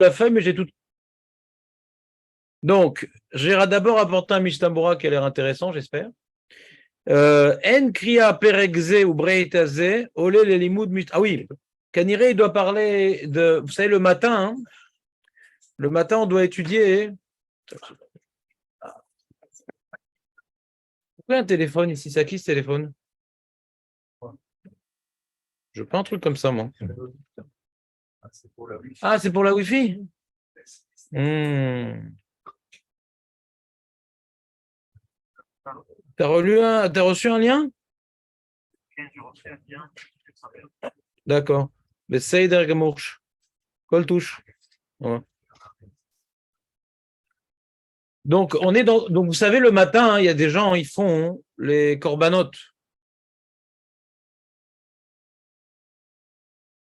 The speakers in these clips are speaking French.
la feuille, mais j'ai tout. Donc, j'ai d'abord apporté un Mishnah qui a l'air intéressant, j'espère. En kriya perekze ou breitaze, ole le limoud Mishnah. Ah oui, Kaniré, il doit parler de. Vous savez, le matin, on doit étudier. Pourquoi un téléphone ici? C'est à qui ce téléphone? Je veux pas un truc comme ça, moi. Ah, c'est pour la Wi-Fi? T'as reçu un lien? D'accord. Mais c'est Gamourch. Colle touche. Ouais. Donc, donc, vous savez, le matin, il y a des gens, ils font les corbanotes.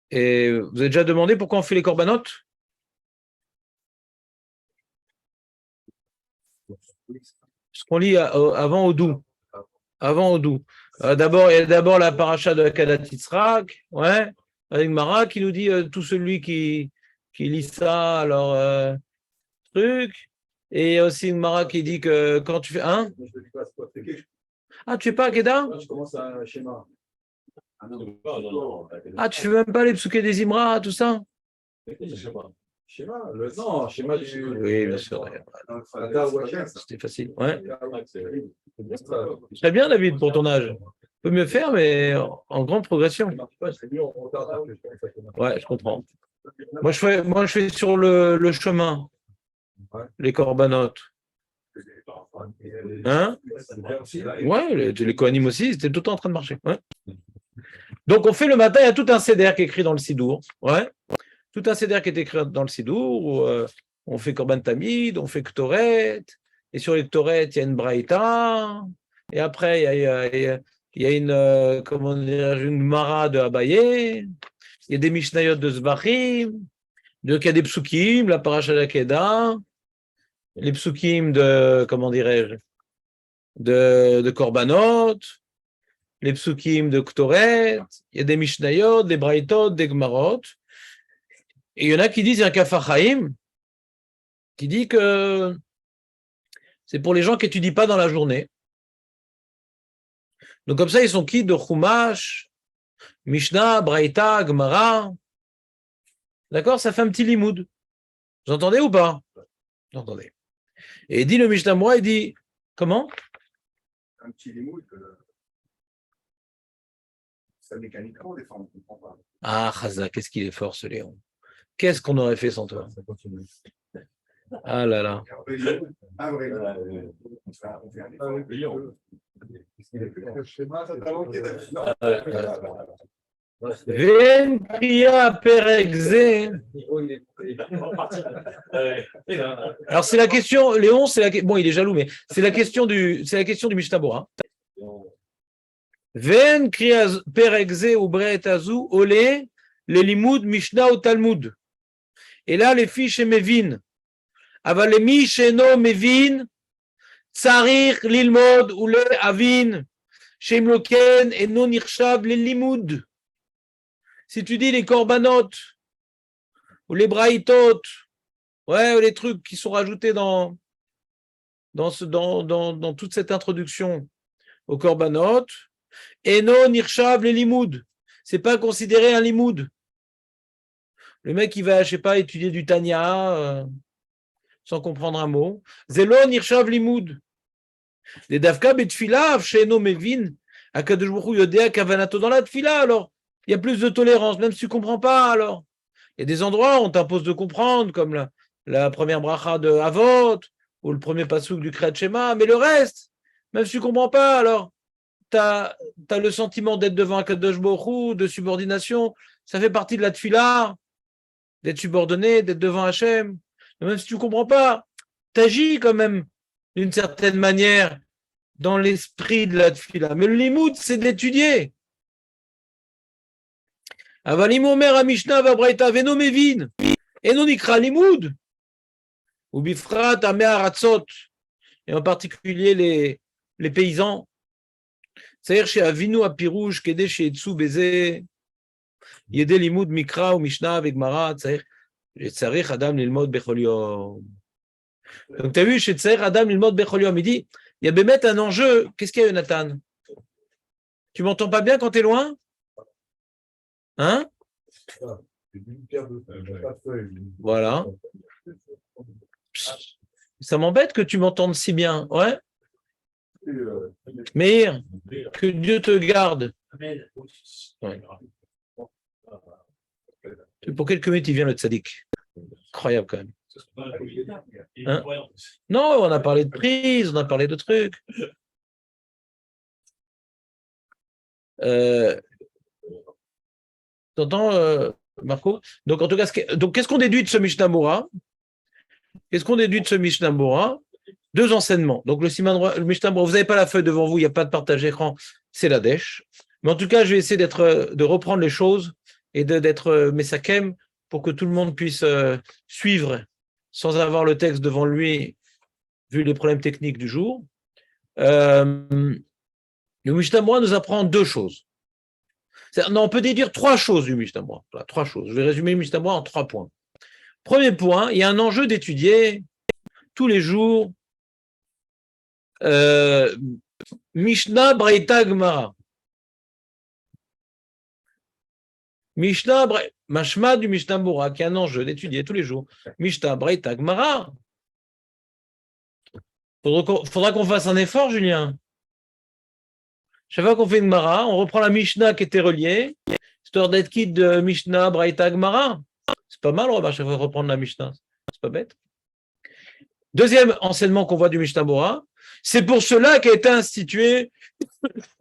Et vous avez déjà demandé pourquoi on fait les corbanotes? Ce qu'on lit avant au doux. Avant au doux. D'abord, il y a d'abord la paracha de Kadat Yitzhak, ouais, avec Mara qui nous dit tout celui qui lit ça, alors truc. Et il y a aussi une Mara qui dit que quand tu fais un. Ah, tu fais pas Akedah? Je commence un schéma. Ah, tu fais même pas les psuké des Imra, tout ça? Schéma, non, schéma du. Oui, bien sûr. C'était facile. Ouais. C'est Très bien, David, pour ton âge. On peut mieux faire, mais en grande progression. Ouais, je comprends. Moi, je fais sur le chemin, les corbanotes. Hein? Ouais, les Kohanim aussi, c'était tout le temps en train de marcher. Ouais. Donc, on fait le matin, il y a tout un CDR qui est écrit dans le Sidour. Ouais. Tout un CDR qui est écrit dans le Sidour, où on fait Korban Tamid, on fait Ktoret, et sur les Ktoret, il y a une Braïta, et après, il y a une, comment dire, une Mara de Abaye, il y a des Mishnayot de Zbachim, donc il y a des Psukim, la Paracha d'Akeda, les Psukim de, comment dirais-je, de Korbanot, les Psukim de Ktoret, il y a des Mishnayot, des Braïtot, des Gmarot, et il y en a qui disent, il y a un Kafachaim, qui dit que c'est pour les gens qui n'étudient pas dans la journée. Donc comme ça, ils sont quittes de Chumash, Mishnah, Braïta, Gemara. D'accord? Ça fait un petit limoud. Vous entendez ou pas? Vous entendez. Et dit le Mishnah Moura, il dit, comment? un petit limoud. Ça mécaniquement, des fois, on ne comprend pas. Ah, Chaza, qu'est-ce qu'il est fort, ce Léon. Qu'est-ce qu'on aurait fait sans toi? Ça continue. Ah là là. Ah, vrai. On fait un effort. Le schéma, ça t'a manqué Ven priya perekze. Alors c'est la question, Léon, bon, il est jaloux, mais c'est la question du Mishnah Bora. Ven kriya perekze ou breetazu ole le limud Mishnah ou Talmud. Et là, les filles chez Mevin. Aval les mi sheno Mevin, tsarich lilmod ou le avin, shem loken et non irshav le limud. Si tu dis les korbanot ou les braïtot, ouais, ou les trucs qui sont rajoutés dans toute cette introduction aux korbanot, et non irshav le limud, c'est pas considéré un limoud. Le mec qui va, je sais pas, étudier du Tanya sans comprendre un mot, zelon irshav limoud. Les davka betfilav sheno mevin, akadosh baruch hu yodea kavanato dans la tfila, alors il y a plus de tolérance, même si tu comprends pas, alors. Il y a des endroits où on t'impose de comprendre, comme la première bracha de Havot, ou le premier pasouk du Kriyat Shema, mais le reste, même si tu ne comprends pas, alors, tu as le sentiment d'être devant un Kadosh Baruch Hu, de subordination, ça fait partie de la tfila, d'être subordonné, d'être devant Hachem. Mais même si tu ne comprends pas, tu agis quand même d'une certaine manière dans l'esprit de la tfila. Mais le limoud, c'est d'étudier. Avalim Omer à Mishnah Vabraita Veno Mevin, et non ikra limoud, ou bifrat Amé Aratzot, et en particulier les paysans. C'est-à-dire chez Avinu à Pirouge, Kede chez Etsu Bézé, Yede limoud Mikra ou Mishnah avec Mara, c'est-à-dire Tzarich Adam Lilmod Bechol Yom. Donc, tu as vu, chez Tzarich Adam Lilmod Bechol Yom, il dit, il y a bémet un enjeu. Qu'est-ce qu'il y a, Jonathan? Tu m'entends pas bien quand tu es loin? Hein? Voilà. Ça m'embête que tu m'entendes si bien. Ouais. Meir, que Dieu te garde. Ouais. Pour quelques minutes, il vient le tzaddik. Incroyable quand même. Hein? Non, on a parlé de prise, on a parlé de trucs. T'entends, Marco? Donc, en tout cas, qu'est-ce qu'on déduit de ce Mishnah Moura? Qu'est-ce qu'on déduit de ce Mishnah Moura? Deux enseignements. Donc, le Mishnah Moura, vous n'avez pas la feuille devant vous, il n'y a pas de partage écran, c'est la dèche. Mais en tout cas, je vais essayer de reprendre les choses et d'être mesakem pour que tout le monde puisse suivre sans avoir le texte devant lui, vu les problèmes techniques du jour. Le Mishnah Moura nous apprend deux choses. Non, on peut déduire trois choses du Mishnah Moura. Voilà, trois choses. Je vais résumer le Mishnah Moura en 3 points. Premier point, il y a un enjeu d'étudier tous les jours Mishnah Braïta Gemara. Mashma du Mishnah Moura, qui est un enjeu d'étudier tous les jours Mishnah Braïta Gemara. Faudra qu'on fasse un effort, Julien. Chaque fois qu'on fait une Gemara, on reprend la Mishnah qui était reliée, histoire d'être quitte de Mishnah Braïta Gemara. C'est pas mal, on va chaque fois reprendre la Mishnah. C'est pas bête. Deuxième enseignement qu'on voit du Mishnah Moura, c'est pour cela qu'a été institué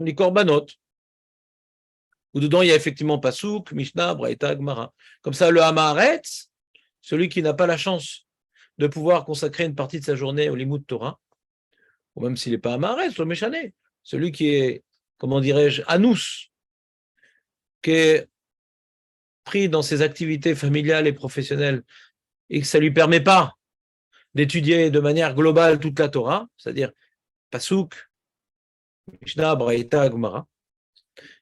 les korbanot, où dedans il y a effectivement Pasouk, Mishnah, Braïta, Gemara. Comme ça, le Hamaharetz, celui qui n'a pas la chance de pouvoir consacrer une partie de sa journée au Limud Torah, ou même s'il n'est pas Hamaharetz, le Méchané, celui qui est, comment dirais-je, Anous, qui est pris dans ses activités familiales et professionnelles, et que ça ne lui permet pas d'étudier de manière globale toute la Torah, c'est-à-dire Pasouk, Mishnah, Braïta, Gemara,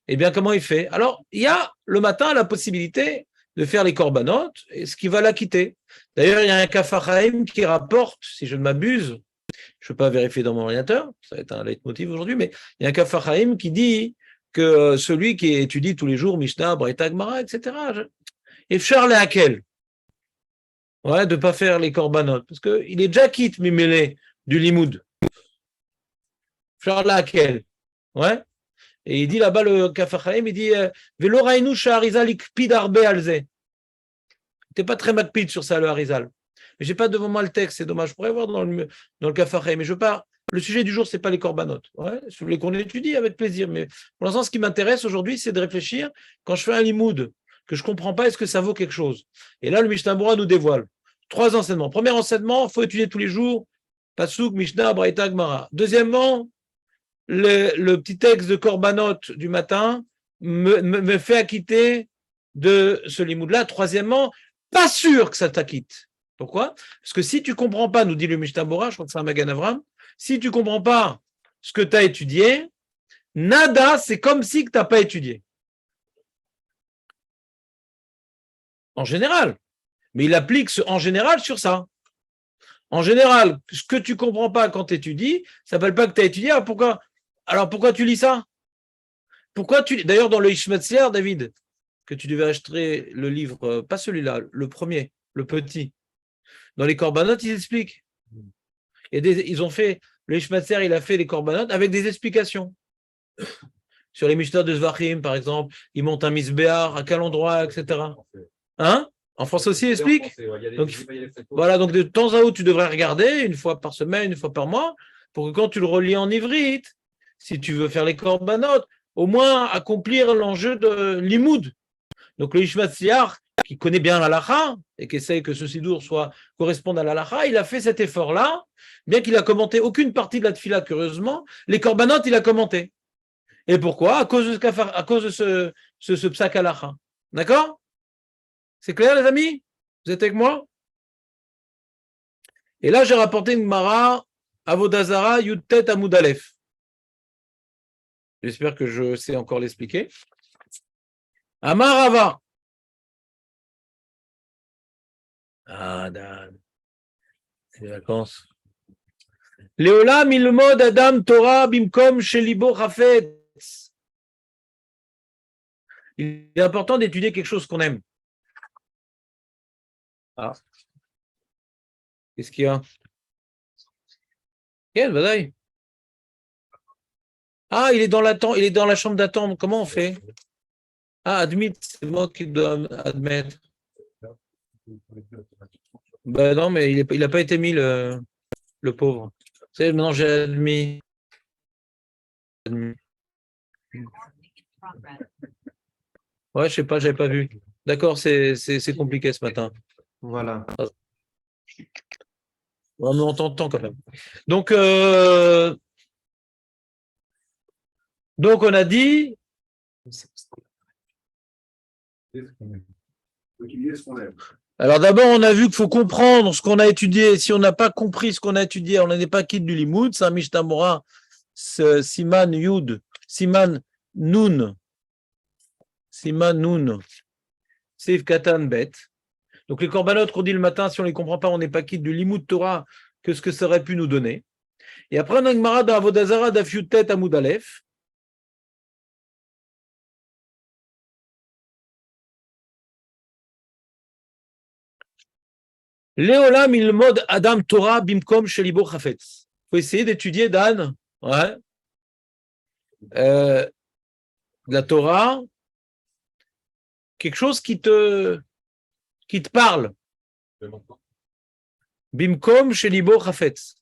eh bien, comment il fait? Alors, il y a le matin la possibilité de faire les korbanot, et ce qui va l'acquitter. D'ailleurs, il y a un Kaf HaChaim qui rapporte, si je ne m'abuse, je ne peux pas vérifier dans mon ordinateur, ça va être un leitmotiv aujourd'hui, mais il y a un Kaf HaChaim qui dit que celui qui étudie tous les jours Mishnah, Braïta, Gemara, etc., et Charles et Hakel, ouais, de ne pas faire les korbanot, parce qu'il est déjà quitte, Mimélé, du limoud. Charles et Hakel, ouais. Et il dit là-bas, le Kaf HaChaim, il dit Velo rainu sha'arizal ikpid arbe alze. T'es pas très makpid sur ça, le Harizal. Mais j'ai pas devant moi le texte, c'est dommage. Je pourrais voir dans le Kaf HaChaim. Mais je pars. Le sujet du jour, c'est pas les korbanot. Ouais, je voulais qu'on étudie avec plaisir. Mais pour l'instant, ce qui m'intéresse aujourd'hui, c'est de réfléchir quand je fais un limoud que je comprends pas, est-ce que ça vaut quelque chose? Et là, le Mishnah Moura nous dévoile 3 enseignements. Premier enseignement, il faut étudier tous les jours Pasuk, Mishnah, Braïta, Gemara. Deuxièmement, le petit texte de Korbanot du matin me fait acquitter de ce limoud-là. Troisièmement, pas sûr que ça t'acquitte. Pourquoi? Parce que si tu ne comprends pas, nous dit le Mishnah Moura, je crois que c'est un Magan Avram, si tu ne comprends pas ce que tu as étudié, nada, c'est comme si tu n'as pas étudié. En général. Mais il applique en général sur ça. En général, ce que tu ne comprends pas quand tu étudies, ça ne s'appelle pas que tu as étudié. Alors pourquoi tu lis ça? D'ailleurs, dans le Ishmatzliar, David, que tu devais acheter le livre, pas celui-là, le premier, le petit. Dans les Korbanot, ils expliquent. Ils ont fait, le Ishmatzliar, il a fait les Korbanot avec des explications. Sur les Mishnah de Zvachim, par exemple, ils montent un Misbéar, à quel endroit, etc. Hein? En France aussi, il explique. Donc, voilà, donc de temps à autre, tu devrais regarder, une fois par semaine, une fois par mois, pour que quand tu le relis en ivrite, si tu veux faire les korbanot, au moins accomplir l'enjeu de l'imoud. Donc le Ishmatzliar, qui connaît bien l'halakha et qui essaye que ce sidour corresponde à l'halakha, il a fait cet effort-là, bien qu'il a commenté aucune partie de la tfila, curieusement, les korbanot, il a commenté. Et pourquoi? À cause de ce psak halakha. D'accord? C'est clair, les amis? Vous êtes avec moi? Et là, j'ai rapporté une Mara Avodazara Yudtet Amud Aleph. J'espère que je sais encore l'expliquer. Amarava. Ah, Dan, c'est les vacances. Léolam ilmod Adam Torah bimkom shelibo chafetz. Il est important d'étudier quelque chose qu'on aime. Ah. Qu'est-ce qu'il y a? Quel badaï? Ah, il est dans la chambre d'attente. Comment on fait? Ah, admit, c'est moi qui dois admettre. Ben non, mais il n'a pas été mis, le pauvre. C'est maintenant j'ai admis. Ouais, je sais pas, j'avais pas vu. D'accord, c'est compliqué ce matin. Voilà. On t'entend quand même. Donc on a dit. Alors d'abord, on a vu qu'il faut comprendre ce qu'on a étudié. Si on n'a pas compris ce qu'on a étudié, on n'est pas quitte du limoud. C'est un Mishtamora, Siman Yud, Siman Nun, Siman Nun, Seif Katan Bet. Donc les corbanotes qu'on dit le matin, si on ne les comprend pas, on n'est pas quitte du limoud Torah que ce que ça aurait pu nous donner. Et après, on a une Gemara dans Avodazara d'Afiutet Amoud Aleph. Léolam ilmod Adam Torah bimkom shelibo chafetz. Il faut essayer d'étudier, Dan, ouais, la Torah, quelque chose qui te parle. Bimkom shelibo chafetz.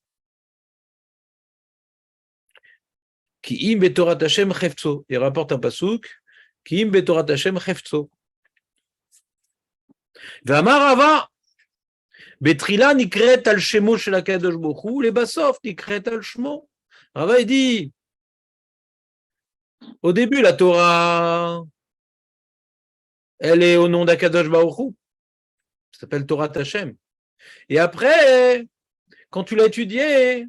Ki im betorat Hashem chefzo. Il rapporte un pasouk. Ki im betorat Hashem chefzo. Ve'amar Rava. Betrila nikret al shemo shel HaKadosh Baruch Hu, les basof nikret al shmo. Rava il dit, au début la Torah, elle est au nom d'HaKadosh Baruch Hu, ça s'appelle Torah Hashem. Et après, quand tu l'as étudiée,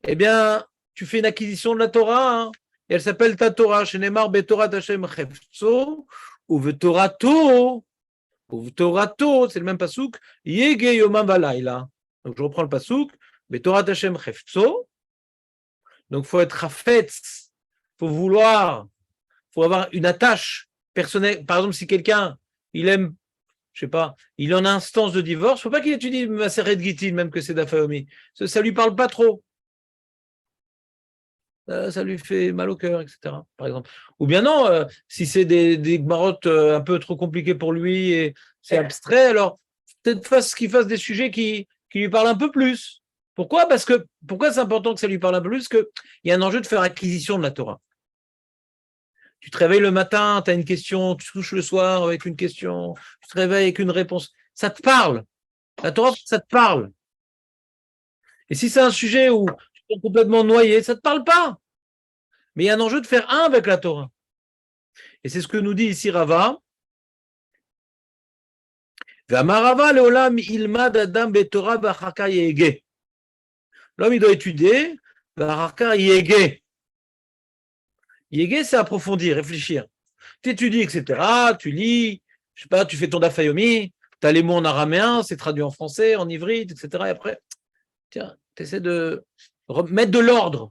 eh bien, tu fais une acquisition de la Torah, hein, et elle s'appelle ta Torah, shenemar betorat Hashem chefzo, ou vetorato. Torato, c'est le même pasouk. Yege yomam valayla. Donc je reprends le pasouk. Betorat Hashem chefzo. Donc il faut être chafetz. Il faut vouloir. Il faut avoir une attache personnelle. Par exemple, si quelqu'un, il aime, je sais pas, il en a instance de divorce, il ne faut pas qu'il étudie Maseret Gittin, même que c'est d'Afaomi. Ça ne lui parle pas trop. Ça lui fait mal au cœur, etc. Par exemple. Ou bien non, si c'est des gmarottes un peu trop compliquées pour lui et c'est abstrait, alors peut-être qu'il fasse des sujets qui lui parlent un peu plus. Pourquoi? Pourquoi c'est important que ça lui parle un peu plus? Parce qu'il y a un enjeu de faire acquisition de la Torah. Tu te réveilles le matin, tu as une question, tu touches le soir avec une question, tu te réveilles avec une réponse. Ça te parle. La Torah, ça te parle. Et si c'est un sujet où tu es complètement noyé, ça ne te parle pas. Mais il y a un enjeu de faire un avec la Torah. Et c'est ce que nous dit ici Rava. L'homme, il doit étudier. Yégué, c'est approfondir, réfléchir. Tu étudies, etc. Tu lis, je sais pas, tu fais ton dafayomi, tu as les mots en araméen, c'est traduit en français, en ivrite, etc. Et après, tiens, tu essaies de mettre de l'ordre.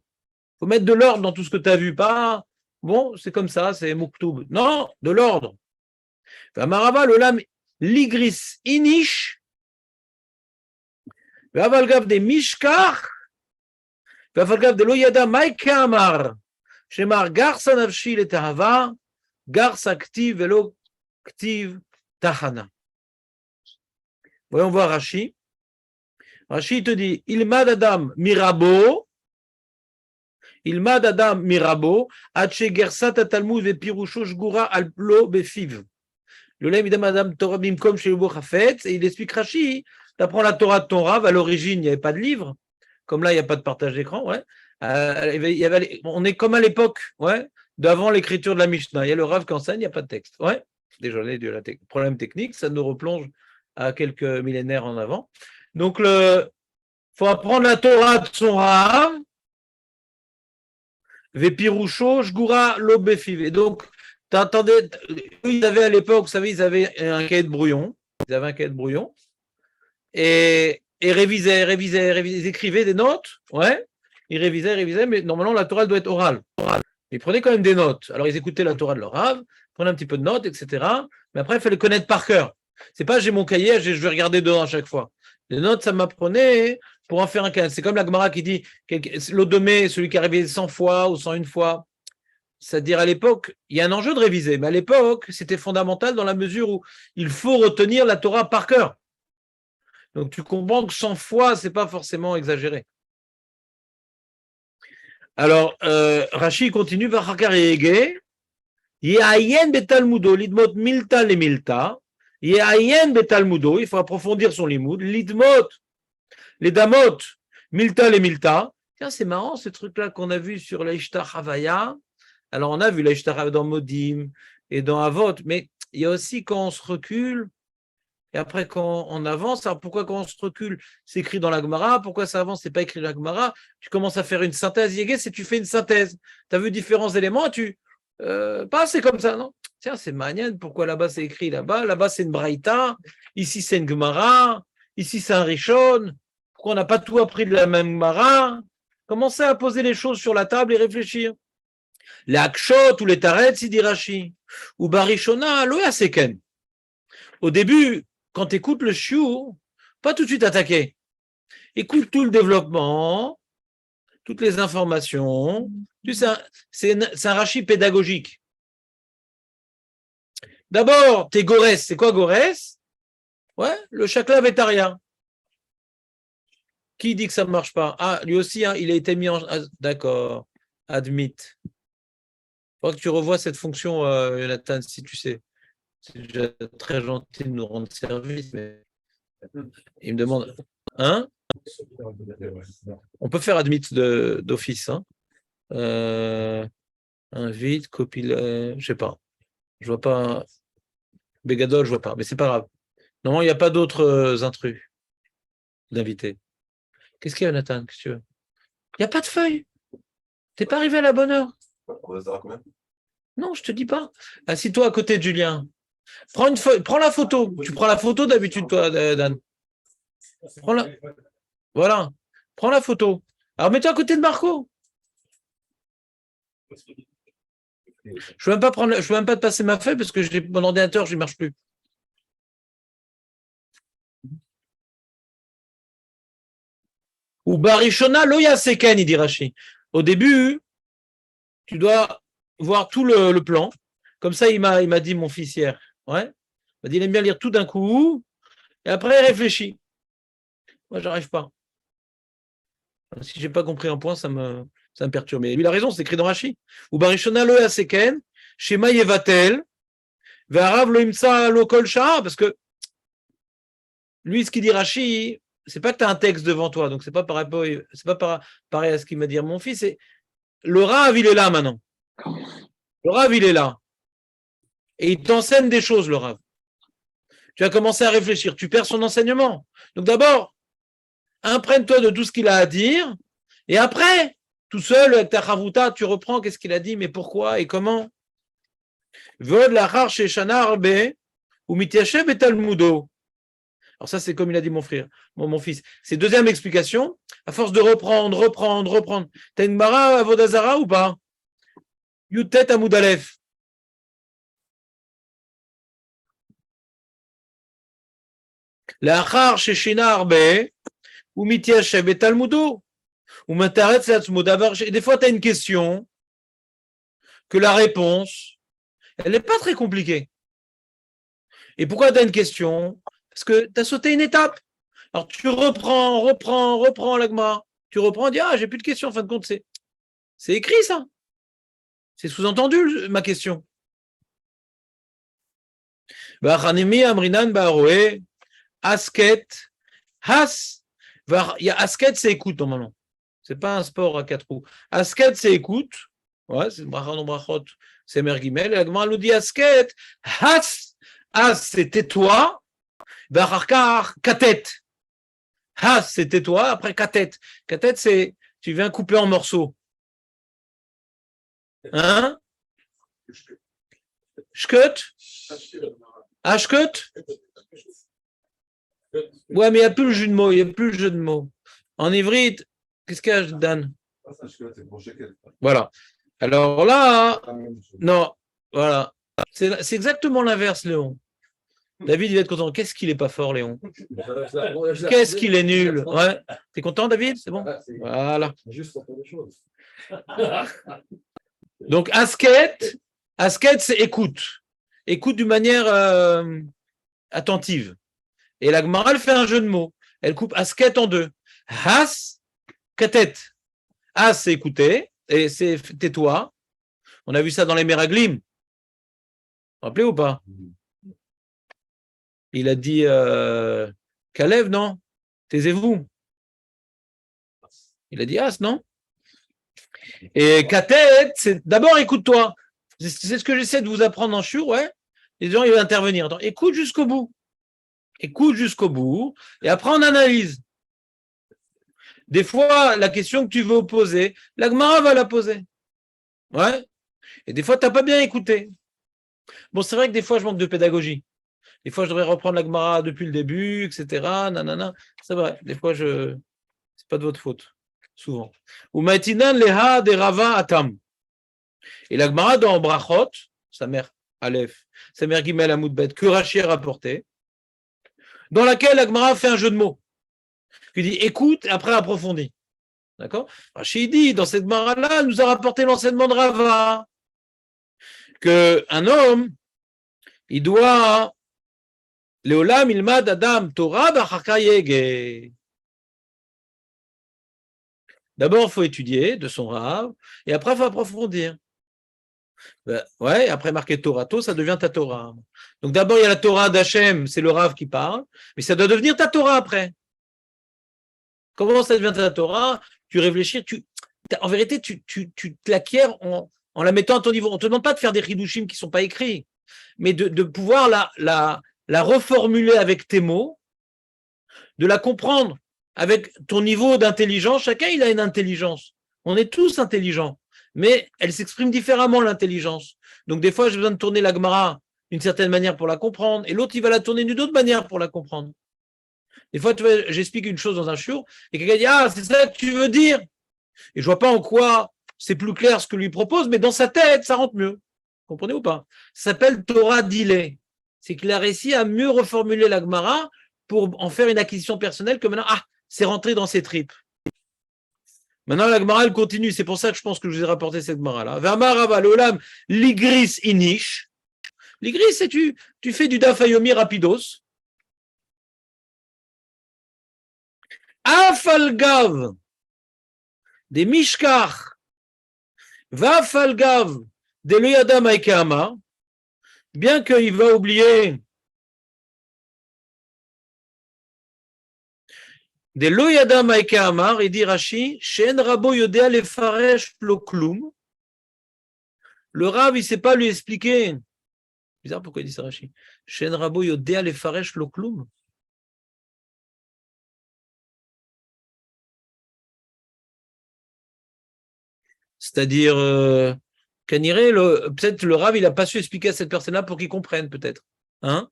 Il faut mettre de l'ordre dans tout ce que tu as vu. Pas, bon, c'est comme ça, c'est Mouktoub. Non, de l'ordre. Marava, l'olam, l'igris, inish, Vavalgav de mishkar, Vavalgav de loyada, maïkamar, Shemar, garsa navshi le tahava, garsa ktiv, velo ktiv, tahana. Voyons voir Rashi. Rashi te dit, ilmad adam mirabo, ilmad adam mirabo, ache gersat talmud ve pirusho shgura al plo befiv. Le lem idam adam Torah bimkom chez le Chafet, et il explique Rashi, tu apprends la Torah de ton Rav, à l'origine il n'y avait pas de livre, comme là il n'y a pas de partage d'écran, ouais. On est comme à l'époque, ouais, d'avant l'écriture de la Mishnah, il y a le Rav qui enseigne, il n'y a pas de texte, ouais. Désolé du problème technique, ça nous replonge à quelques millénaires en avant. Donc il faut apprendre la Torah de son Rav, Vepirusho, Shgura, Lobefiv. Et donc, ils avaient à l'époque, vous savez, ils avaient un cahier de brouillon. Ils avaient un cahier de brouillon. et révisaient. Ils écrivaient des notes, ouais, ils révisaient, mais normalement la Torah elle doit être orale. Ils prenaient quand même des notes. Alors ils écoutaient la Torah de leur Rav, prenaient un petit peu de notes, etc. Mais après, il fallait connaître par cœur. C'est pas j'ai mon cahier, je vais regarder dedans à chaque fois. Les notes, ça m'apprenait pour en faire un cahier. C'est comme la Gemara qui dit l'odomé, celui qui a révisé 100 fois ou 101 fois. C'est-à-dire à l'époque, il y a un enjeu de réviser, mais à l'époque, c'était fondamental dans la mesure où il faut retenir la Torah par cœur. Donc tu comprends que 100 fois, c'est pas forcément exagéré. Alors, Rashi continue, Ye'ayen betalmudo, lidmot milta le milta, Ye'ayen betalmudo, il faut approfondir son limoud, lidmot, les damot, milta le milta. Tiens, c'est marrant ce truc-là qu'on a vu sur la Ishtar Havaya. Alors, on a vu la Ishtar Havaya dans Modim et dans Avot, mais il y a aussi quand on se recule, et après, quand on avance, alors pourquoi quand on se recule, c'est écrit dans la Gemara, pourquoi ça avance, c'est pas écrit dans la Gemara, tu commences à faire une synthèse, c'est tu fais une synthèse, tu as vu différents éléments, pas c'est comme ça, non? Tiens, c'est magnifique, pourquoi là-bas c'est écrit là-bas c'est une Braïta, ici c'est une Gemara, ici c'est un Rishon, pourquoi on n'a pas tout appris de la même Gemara? Commencez à poser les choses sur la table et réfléchir. Les Akshot ou les Taret, c'est Rashi, ou Barishona, Loya Seken. Au début, quand tu écoutes le shiur, pas tout de suite attaquer. Écoute tout le développement, toutes les informations. C'est un rachis pédagogique. D'abord, t'es Gorès. C'est quoi Gorès? Ouais, le chakla vétarien. Qui dit que ça ne marche pas? Ah, lui aussi, hein, il a été mis en... Ah, d'accord, admit. Il faudra que tu revoies cette fonction, Jonathan, si tu sais. C'est déjà très gentil de nous rendre service, mais il me demande... Hein? On peut faire admit d'office. Hein. Invite, copie, je sais pas. Je vois pas. Bégadol, je vois pas, mais c'est pas grave. Normalement, il n'y a pas d'autres intrus d'invités. Qu'est-ce qu'il y a, Nathan? Qu'est-ce que tu veux? Il n'y a pas de feuille. T'es pas arrivé à la bonne heure. Non, je te dis pas. Assis-toi à côté de Julien. Prends une feuille, prends la photo. Tu prends la photo d'habitude, toi, Dan. Prends-la. Voilà. Prends la photo. Alors mets-toi à côté de Marco. Je ne veux même pas te passer ma feuille parce que mon ordinateur, je ne marche plus. Ou Barishona Loya Seken, il dit Rashi. Au début, tu dois voir tout le plan. Comme ça, il m'a dit mon fils hier. Ouais. Il m'a dit il aime bien lire tout d'un coup. Et après, il réfléchit. Moi, j'arrive pas. Si j'ai pas compris un point, ça me perturbe. Mais lui, il a raison, c'est écrit dans Rashi. Ou Barishona Loya Seken, Shema Yevatel, Varav Loimsa Lokol Shah, parce que lui, ce qu'il dit Rashi, c'est pas que tu as un texte devant toi, donc c'est pas pareil à ce qu'il m'a dit mon fils. C'est le Rav, il est là maintenant. Le Rav, il est là. Et il t'enseigne des choses, le Rav. Tu vas commencer à réfléchir. Tu perds son enseignement. Donc d'abord, imprègne-toi de tout ce qu'il a à dire. Et après, tout seul, avec ta chavouta, tu reprends qu'est-ce qu'il a dit, mais pourquoi et comment. Vod lachar sheshana arbe ou mitiashev et talmudo. Alors ça, c'est comme il a dit mon frère, mon fils. C'est deuxième explication. À force de reprendre. T'as une mara à Vodazara ou pas? Yutet Amoudalef. L'achar sheshina arbe ou mitiashev et talmudo. Ou m'interesse des fois, tu as une question que la réponse, elle n'est pas très compliquée. Et pourquoi tu as une question? Parce que tu as sauté une étape. Alors tu reprends l'agma. Tu reprends et dis, ah, j'ai plus de questions. En fin de compte, c'est écrit ça. C'est sous-entendu ma question. Asket, has. Il y a asket, c'est écoute normalement. C'est pas un sport à 4 roues. Asket, c'est écoute. Ouais, c'est bracha non brachot, c'est mergimel. Et la Gemara nous dit asket, has, has, c'est tais-toi. Barachar, katet. Has, c'est tais-toi. Après katet. Katet, c'est tu viens couper en morceaux. Hein? Shkut? Ashkut? Ouais, mais il n'y a plus le jeu de mots, il n'y a plus le jeu de mots. En ivrite, qu'est-ce qu'il y a, Dan? Voilà. Alors là, non, voilà. C'est exactement l'inverse, Léon. David, il va être content. Qu'est-ce qu'il est pas fort, Léon? Qu'est-ce qu'il est nul? Ouais. T'es content, David? C'est bon? Voilà. Donc, asket, c'est écoute. Écoute d'une manière attentive. Et la Gemara, elle fait un jeu de mots. Elle coupe asket en deux. Has, katet. As, c'est écouter, et c'est tais-toi. On a vu ça dans les Meraglim. Vous vous rappelez ou pas? Il a dit Kalev, non? Taisez-vous. Il a dit As, non? Et Katet, c'est d'abord écoute-toi. C'est ce que j'essaie de vous apprendre en chur, ouais. Les gens, ils vont intervenir. Attends, écoute jusqu'au bout. Écoute jusqu'au bout. Et après, on analyse. Des fois, la question que tu veux poser, la Gemara va la poser. Ouais. Et des fois, tu n'as pas bien écouté. Bon, c'est vrai que des fois, je manque de pédagogie. Des fois, je devrais reprendre la Gemara depuis le début, etc. Nanana. C'est vrai. Des fois, c'est pas de votre faute. Souvent. Ou Maïtinan leha de Rava atam. Et la Gemara dans Brachot, sa mère Aleph, sa mère Gimel Amoudbet, que Rashi a rapporté, dans laquelle la Gemara fait un jeu de mots. Il dit écoute, et après approfondis. D'accord? Rashi dit, dans cette Gemara-là, nous a rapporté l'enseignement de Rava, qu'un homme, il doit Leolam ilmad Adam Torah b'acharka yege. D'abord, il faut étudier de son Rav, et après, il faut approfondir. Ouais, après marqué Torato, ça devient ta Torah. Donc d'abord, il y a la Torah d'Hachem, c'est le Rav qui parle, mais ça doit devenir ta Torah après. Comment ça devient ta Torah? Tu réfléchis, en vérité, tu te l'acquiers en la mettant à ton niveau. On ne te demande pas de faire des chidushim qui ne sont pas écrits, mais de pouvoir la reformuler avec tes mots, de la comprendre avec ton niveau d'intelligence. Chacun, il a une intelligence. On est tous intelligents, mais elle s'exprime différemment, l'intelligence. Donc, des fois, j'ai besoin de tourner la Gemara d'une certaine manière pour la comprendre, et l'autre, il va la tourner d'une autre manière pour la comprendre. Des fois, tu vois, j'explique une chose dans un shiur, et quelqu'un dit « Ah, c'est ça que tu veux dire ?» Et je ne vois pas en quoi c'est plus clair ce que lui propose, mais dans sa tête, ça rentre mieux. Vous comprenez ou pas? Ça s'appelle Torah Dilé. C'est qu'il a réussi à mieux reformuler la Gemara pour en faire une acquisition personnelle que maintenant, c'est rentré dans ses tripes. Maintenant, la Gemara, elle continue. C'est pour ça que je pense que je vous ai rapporté cette Gemara-là. Vermarava, l'olam, ligris inish. Ligris, c'est tu fais du dafayomi rapidos. Afalgav, des mishkach, vafalgav, des loyadam aikama, bien qu'il va oublier des loyadam aikama, il dit Rashi, shen rabo yodea lefaresh ploklum. Le Rav, il ne sait pas lui expliquer. Bizarre pourquoi il dit ça, Rashi. Shen rabo yodea lefaresh ploklum. C'est-à-dire, peut-être le Rav, il n'a pas su expliquer à cette personne-là pour qu'il comprenne, peut-être. Hein?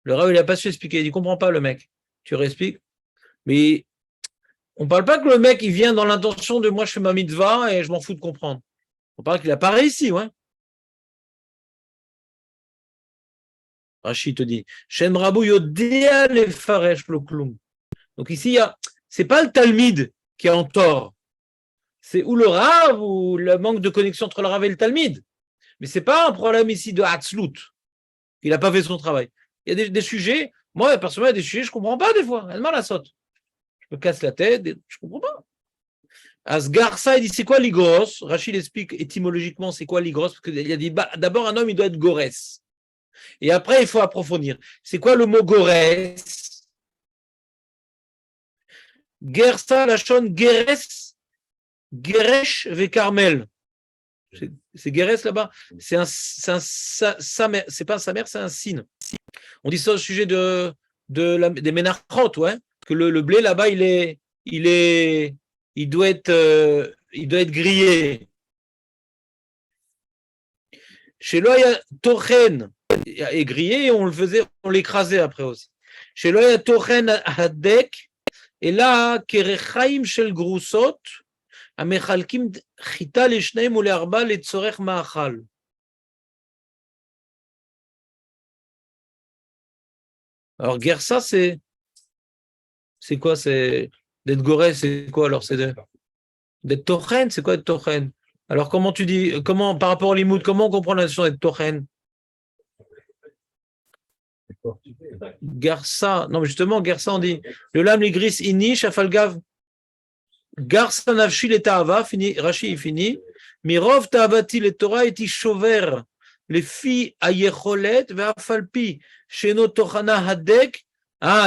Le Rav, il n'a pas su expliquer. Il ne comprend pas, le mec. Tu réexpliques. Mais on ne parle pas que le mec, il vient dans l'intention de moi, je fais ma mitzvah et je m'en fous de comprendre. On parle qu'il n'a pas réussi, ouais. Rachid te dit, Shem Rabou Yodea le Faresh Loklum. Donc ici, c'est pas le Talmid qui est en tort. C'est ou le Rav ou le manque de connexion entre le Rav et le Talmid. Mais c'est pas un problème ici de Hatzlut. Il n'a pas fait son travail. Il y a des sujets, moi, personnellement, il y a des sujets, je ne comprends pas des fois. Elle m'a la saute. Je me casse la tête, je ne comprends pas. Asgarsa, il dit c'est quoi l'igros? Rachid explique étymologiquement c'est quoi l'igros, parce qu'il a dit d'abord un homme il doit être gorès. Et après il faut approfondir. C'est quoi le mot gorès? Gersa lachon geres, geresh ve carmel. C'est geres là-bas. C'est pas un samer, c'est un signe. On dit ça au sujet des ménachot, ouais, que le blé là-bas il doit être grillé. Chez Loya Tochen est grillé et on l'écrasait après aussi. שלא יהיה תוכן הדק, אלא כרחיים של גרוסות, המחלקים חיטה לשניים ולארבע לצורך מאכל. Alors, Gersa, c'est quoi? C'est d'être goré, c'est quoi alors? C'est d'être tochen, c'est quoi être tochen? Alors, comment tu dis, comment, par rapport au limoud, comment on comprend la notion d'être tochen? Gersa, non, mais justement, Gersa, on dit, le lam ligris ini, shafalgav, Garsa nafshi le ta'ava, fini, Rashi, il finit, mirov ta'avati le Torah eti shover, les filles ayecholet, ve'afalpi, sheno tochana hadek,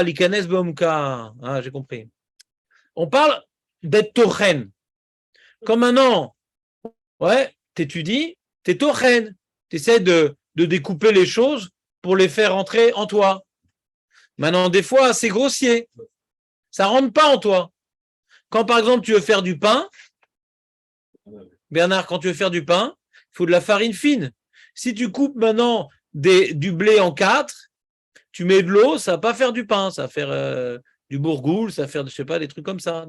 likanes beomka. J'ai compris. On parle d'être tochen. Comme maintenant, ouais, t'étudies, t'es tochen. T'essaies de découper les choses pour les faire entrer en toi. Maintenant, des fois, c'est grossier. Ça rentre pas en toi. Quand, par exemple, tu veux faire du pain, Bernard, quand tu veux faire du pain, il faut de la farine fine. Si tu coupes maintenant du blé en 4, tu mets de l'eau, ça va pas faire du pain, ça va faire du bourgoule, ça va faire, je sais pas, des trucs comme ça.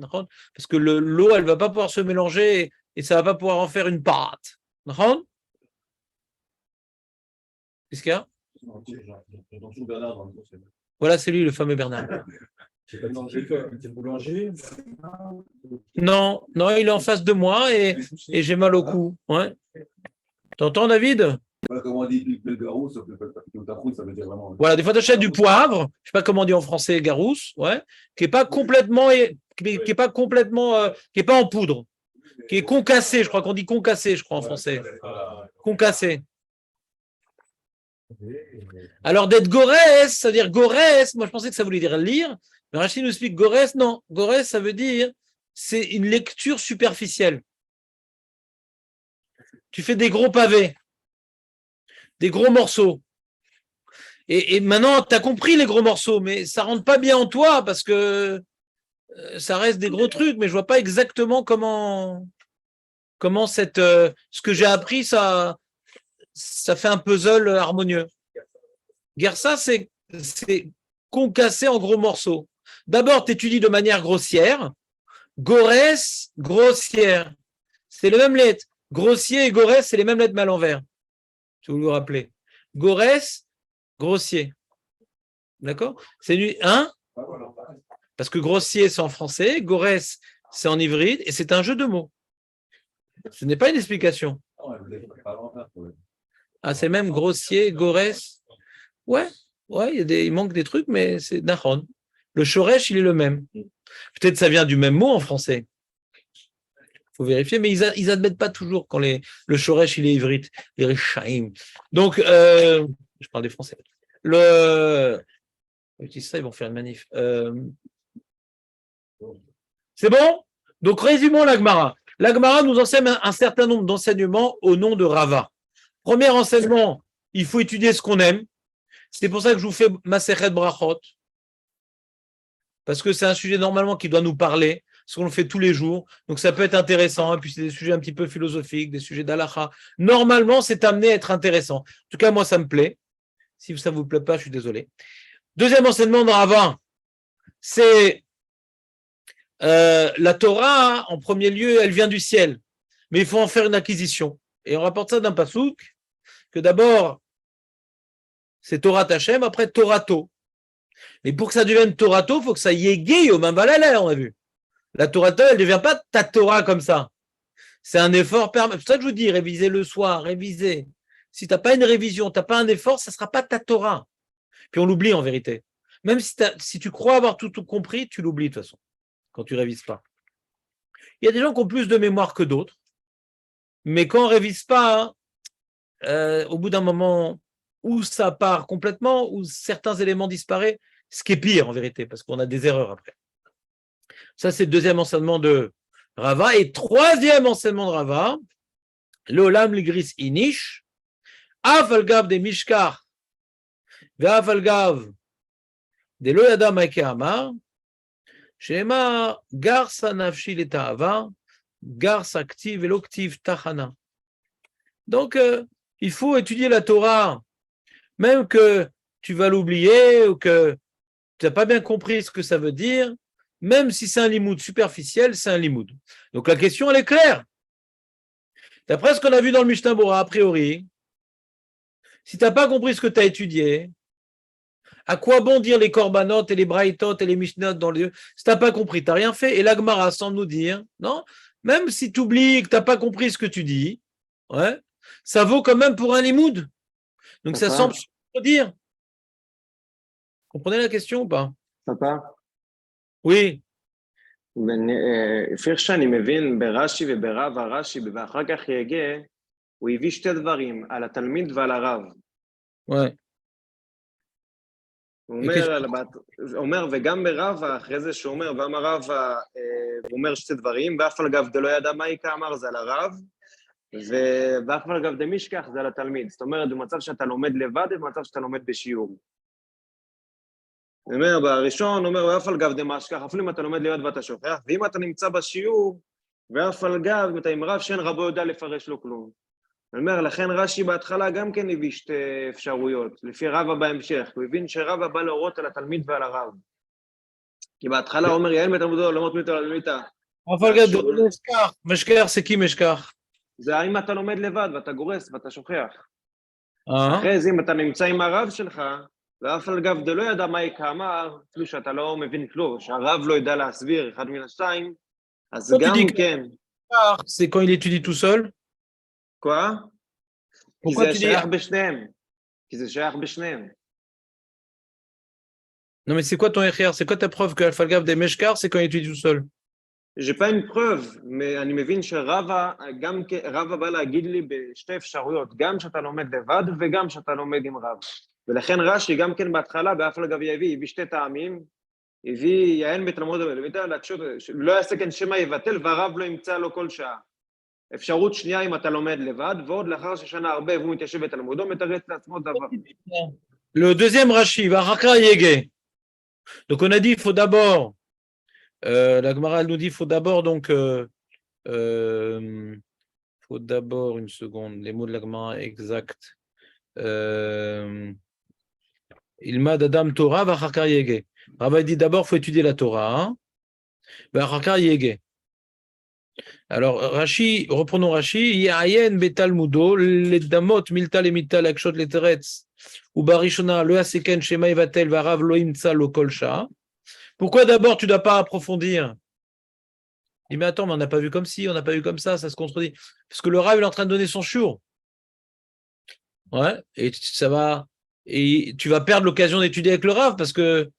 Parce que l'eau, elle va pas pouvoir se mélanger et ça va pas pouvoir en faire une pâte. Qu'est-ce qu'il y a? Voilà, c'est lui, le fameux Bernard. Non, non, il est en face de moi et j'ai mal au cou. Ouais. T'entends, David? Voilà, des fois tu achètes du poivre, je sais pas comment on dit en français, garousse, ouais, qui est pas complètement, qui est pas en poudre, qui est concassé, je crois qu'on dit concassé, je crois en français, concassé. Alors d'être gorès, c'est-à-dire gorès, moi je pensais que ça voulait dire lire, mais Rachid nous explique gorès, non, gorès ça veut dire c'est une lecture superficielle. Tu fais des gros pavés, des gros morceaux. Et maintenant, tu as compris les gros morceaux, mais ça ne rentre pas bien en toi parce que ça reste des gros trucs, mais je ne vois pas exactement comment ce que j'ai appris, ça fait un puzzle harmonieux. Gersa, c'est concassé en gros morceaux. D'abord, tu étudies de manière grossière. Gorès, grossière. C'est les mêmes lettres. Grossier et gorès, c'est les mêmes lettres, mais à l'envers. Si vous vous rappelez. Gorès, grossier. D'accord? C'est du 1, parce que grossier, c'est en français, gorès, c'est en hybride, et c'est un jeu de mots. Ce n'est pas une explication. C'est même grossier, gorès. Ouais, il manque des trucs, mais c'est Nahon. Le shoresh, il est le même. Peut-être ça vient du même mot en français. Il faut vérifier, mais ils admettent pas toujours quand le shoresh, il est hybride, les rishaim. Donc, je parle des Français. Ça, ils vont faire une manif. C'est bon? Donc, résumons l'Agmara. L'Agmara nous enseigne un certain nombre d'enseignements au nom de Rava. Premier enseignement, il faut étudier ce qu'on aime. C'est pour ça que je vous fais Masechet Brachot. Parce que c'est un sujet normalement qui doit nous parler, parce qu'on le fait tous les jours. Donc, ça peut être intéressant. Et puis, c'est des sujets un petit peu philosophiques, des sujets d'Alacha. Normalement, c'est amené à être intéressant. En tout cas, moi, ça me plaît. Si ça ne vous plaît pas, je suis désolé. Deuxième enseignement de Rava, c'est la Torah, en premier lieu, elle vient du ciel. Mais il faut en faire une acquisition. Et on rapporte ça d'un pasouk, que d'abord, c'est Torah Tachem, après Torato. Mais pour que ça devienne Torato, il faut que ça yégué au même balalé, on a vu. La Torato, elle ne devient pas ta Torah comme ça. C'est un effort permanent. C'est pour ça que je vous dis, révisez le soir, révisez. Si tu n'as pas une révision, tu n'as pas un effort, ça ne sera pas ta Torah. Puis on l'oublie en vérité. Même si tu crois avoir tout compris, tu l'oublies de toute façon, quand tu ne révises pas. Il y a des gens qui ont plus de mémoire que d'autres, mais quand on ne révise pas, au bout d'un moment, où ça part complètement, où certains éléments disparaissent, ce qui est pire en vérité, parce qu'on a des erreurs après. Ça, c'est le deuxième enseignement de Rava. Et troisième enseignement de Rava, l'olam ligris inish, afalgav de mishkar, ve'afalgav de lo yadam ake amar, shema garsa nafshi leta'ava, garsa ktiv velo ktiv tachana. Donc, il faut étudier la Torah, même que tu vas l'oublier ou que tu n'as pas bien compris ce que ça veut dire, même si c'est un limoud superficiel, c'est un limoud. Donc la question, elle est claire. D'après ce qu'on a vu dans le Mishnah Bora, a priori, si tu n'as pas compris ce que tu as étudié, à quoi bon dire les korbanot et les braïtot et les mishnot dans les... Si tu n'as pas compris, tu n'as rien fait. Et l'Agmara, sans nous dire, non, même si tu oublies que tu n'as pas compris ce que tu dis, ouais, ça vaut quand même pour un limoud. Donc ça semble se dire. Comprenez la question ou pas? פאפה, Oui. לפי איך שאני מבין ברש"י וברב הרש"י ואחר כך יגה, הוא הביא שתי דברים, על התלמיד ועל הרב. Ouais. הוא אומר, וגם ברבה, אחרי זה שהוא אומר, ואמר רבה, הוא אומר שתי דברים, ואף על גב דלא ידע מה איכה אמר זה על הרב, ואף על גב דמישכח זה על התלמיד. זאת אומרת, במצב שאתה לומד לבד, ובמצב שאתה לומד בשיעור. הוא אומר, בראשון, אומר, ואף על גב דמשכח, אפילו אם אתה לומד לבד ואתה שוכח, ואם אתה נמצא בשיעור, ואף על גב, אם אתה עם רב שאין רבו יודע לפרש לו כלום. הוא אומר, לכן רש"י בהתחלה גם כן הביא שתי אפשרויות, לפי רבא בהמשך, הוא הבין שרבא בא להורות על התלמיד ועל הרב. כי בהתחלה הוא אומר, יעל מתלמודו, לא מות מיתו למיתה. משכח, c'est qui משכח? זה האם אתה לומד לבד ואתה גורס ואתה שוכח. אחרי זה, אם אתה נמצא עם הרב שלך, ואף על גב דלא ידע מה איכה אמר, אפילו שאתה לא מבין כלום, שהרב לא ידע להסביר אחד מן השתיים, אז גם כן. C'est quand il étudie tout seul? quoi? כי זה שייך בשניהם. כי זה שייך בשניהם. Non, mais c'est quoi ton écrire? C'est quoi ta preuve que Alpha Gav des Meshkar, c'est quand il étudie tout seul? J'ai pas une preuve, mais אני מבין שרבא, גם רבא בא להגיד לי בשתי אפשרויות, גם שאתה לומד לבד וגם שאתה לומד עם רב. ולכן רש"י גם כן בהתחלה, באף על גב הביא שתי טעמים, הביא יעל מתלמוד ולמיתה, לא יעשה כן שמא יבטל והרב לא ימצא לו כל שעה. אפשרות שנייה אם אתה לומד לבד, ועוד לאחר ששנה הרבה והוא מתיישב בתלמודו, מתרץ לעצמו דבר. Le deuxième Rashi, Vachakar Yege. Donc on a dit, il faut d'abord, la Gemara nous dit, il faut d'abord donc, faut d'abord une seconde, les mots de la Gemara exacts. Ilmad Adam Torah, Vachakar Yege. Rabbi dit d'abord, il faut étudier la Torah, Vachakar Yege. Alors, Rashi, reprenons Rashi, Yayen betalmudo, les damot, milta le milta, l'akshot le teretz, ou barishona, le aseken, shema evatel, varav loimtsa lo kolcha. Pourquoi d'abord tu ne dois pas approfondir? Il dit, mais attends, mais on n'a pas vu comme ci, on n'a pas vu comme ça se contredit. Parce que le Rav il est en train de donner son shiur. Ouais, et ça va, et tu vas perdre l'occasion d'étudier avec le Rav parce que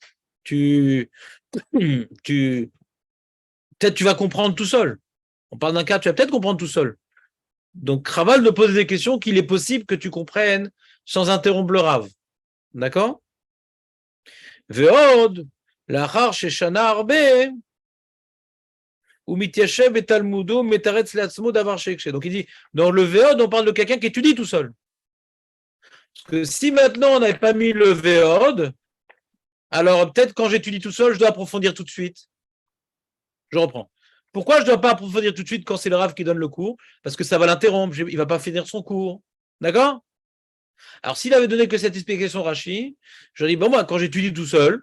peut-être tu vas comprendre tout seul. On parle d'un cas, tu vas peut-être comprendre tout seul. Donc, Raval de poser des questions qu'il est possible que tu comprennes sans interrompre le Rav. D'accord? Ve'od, lachar sheshana arbe, ou mityashev et talmudo, metaretz leatzmo davar shekshe. Donc, il dit, dans le Ve'od, on parle de quelqu'un qui étudie tout seul. Parce que si maintenant on n'avait pas mis le Ve'od, alors peut-être quand j'étudie tout seul, je dois approfondir tout de suite. Je reprends. Pourquoi je ne dois pas approfondir tout de suite quand c'est le Rav qui donne le cours? Parce que ça va l'interrompre, il ne va pas finir son cours. D'accord? Alors, s'il avait donné que cette explication Rashi, je dis, bon, moi, quand j'étudie tout seul,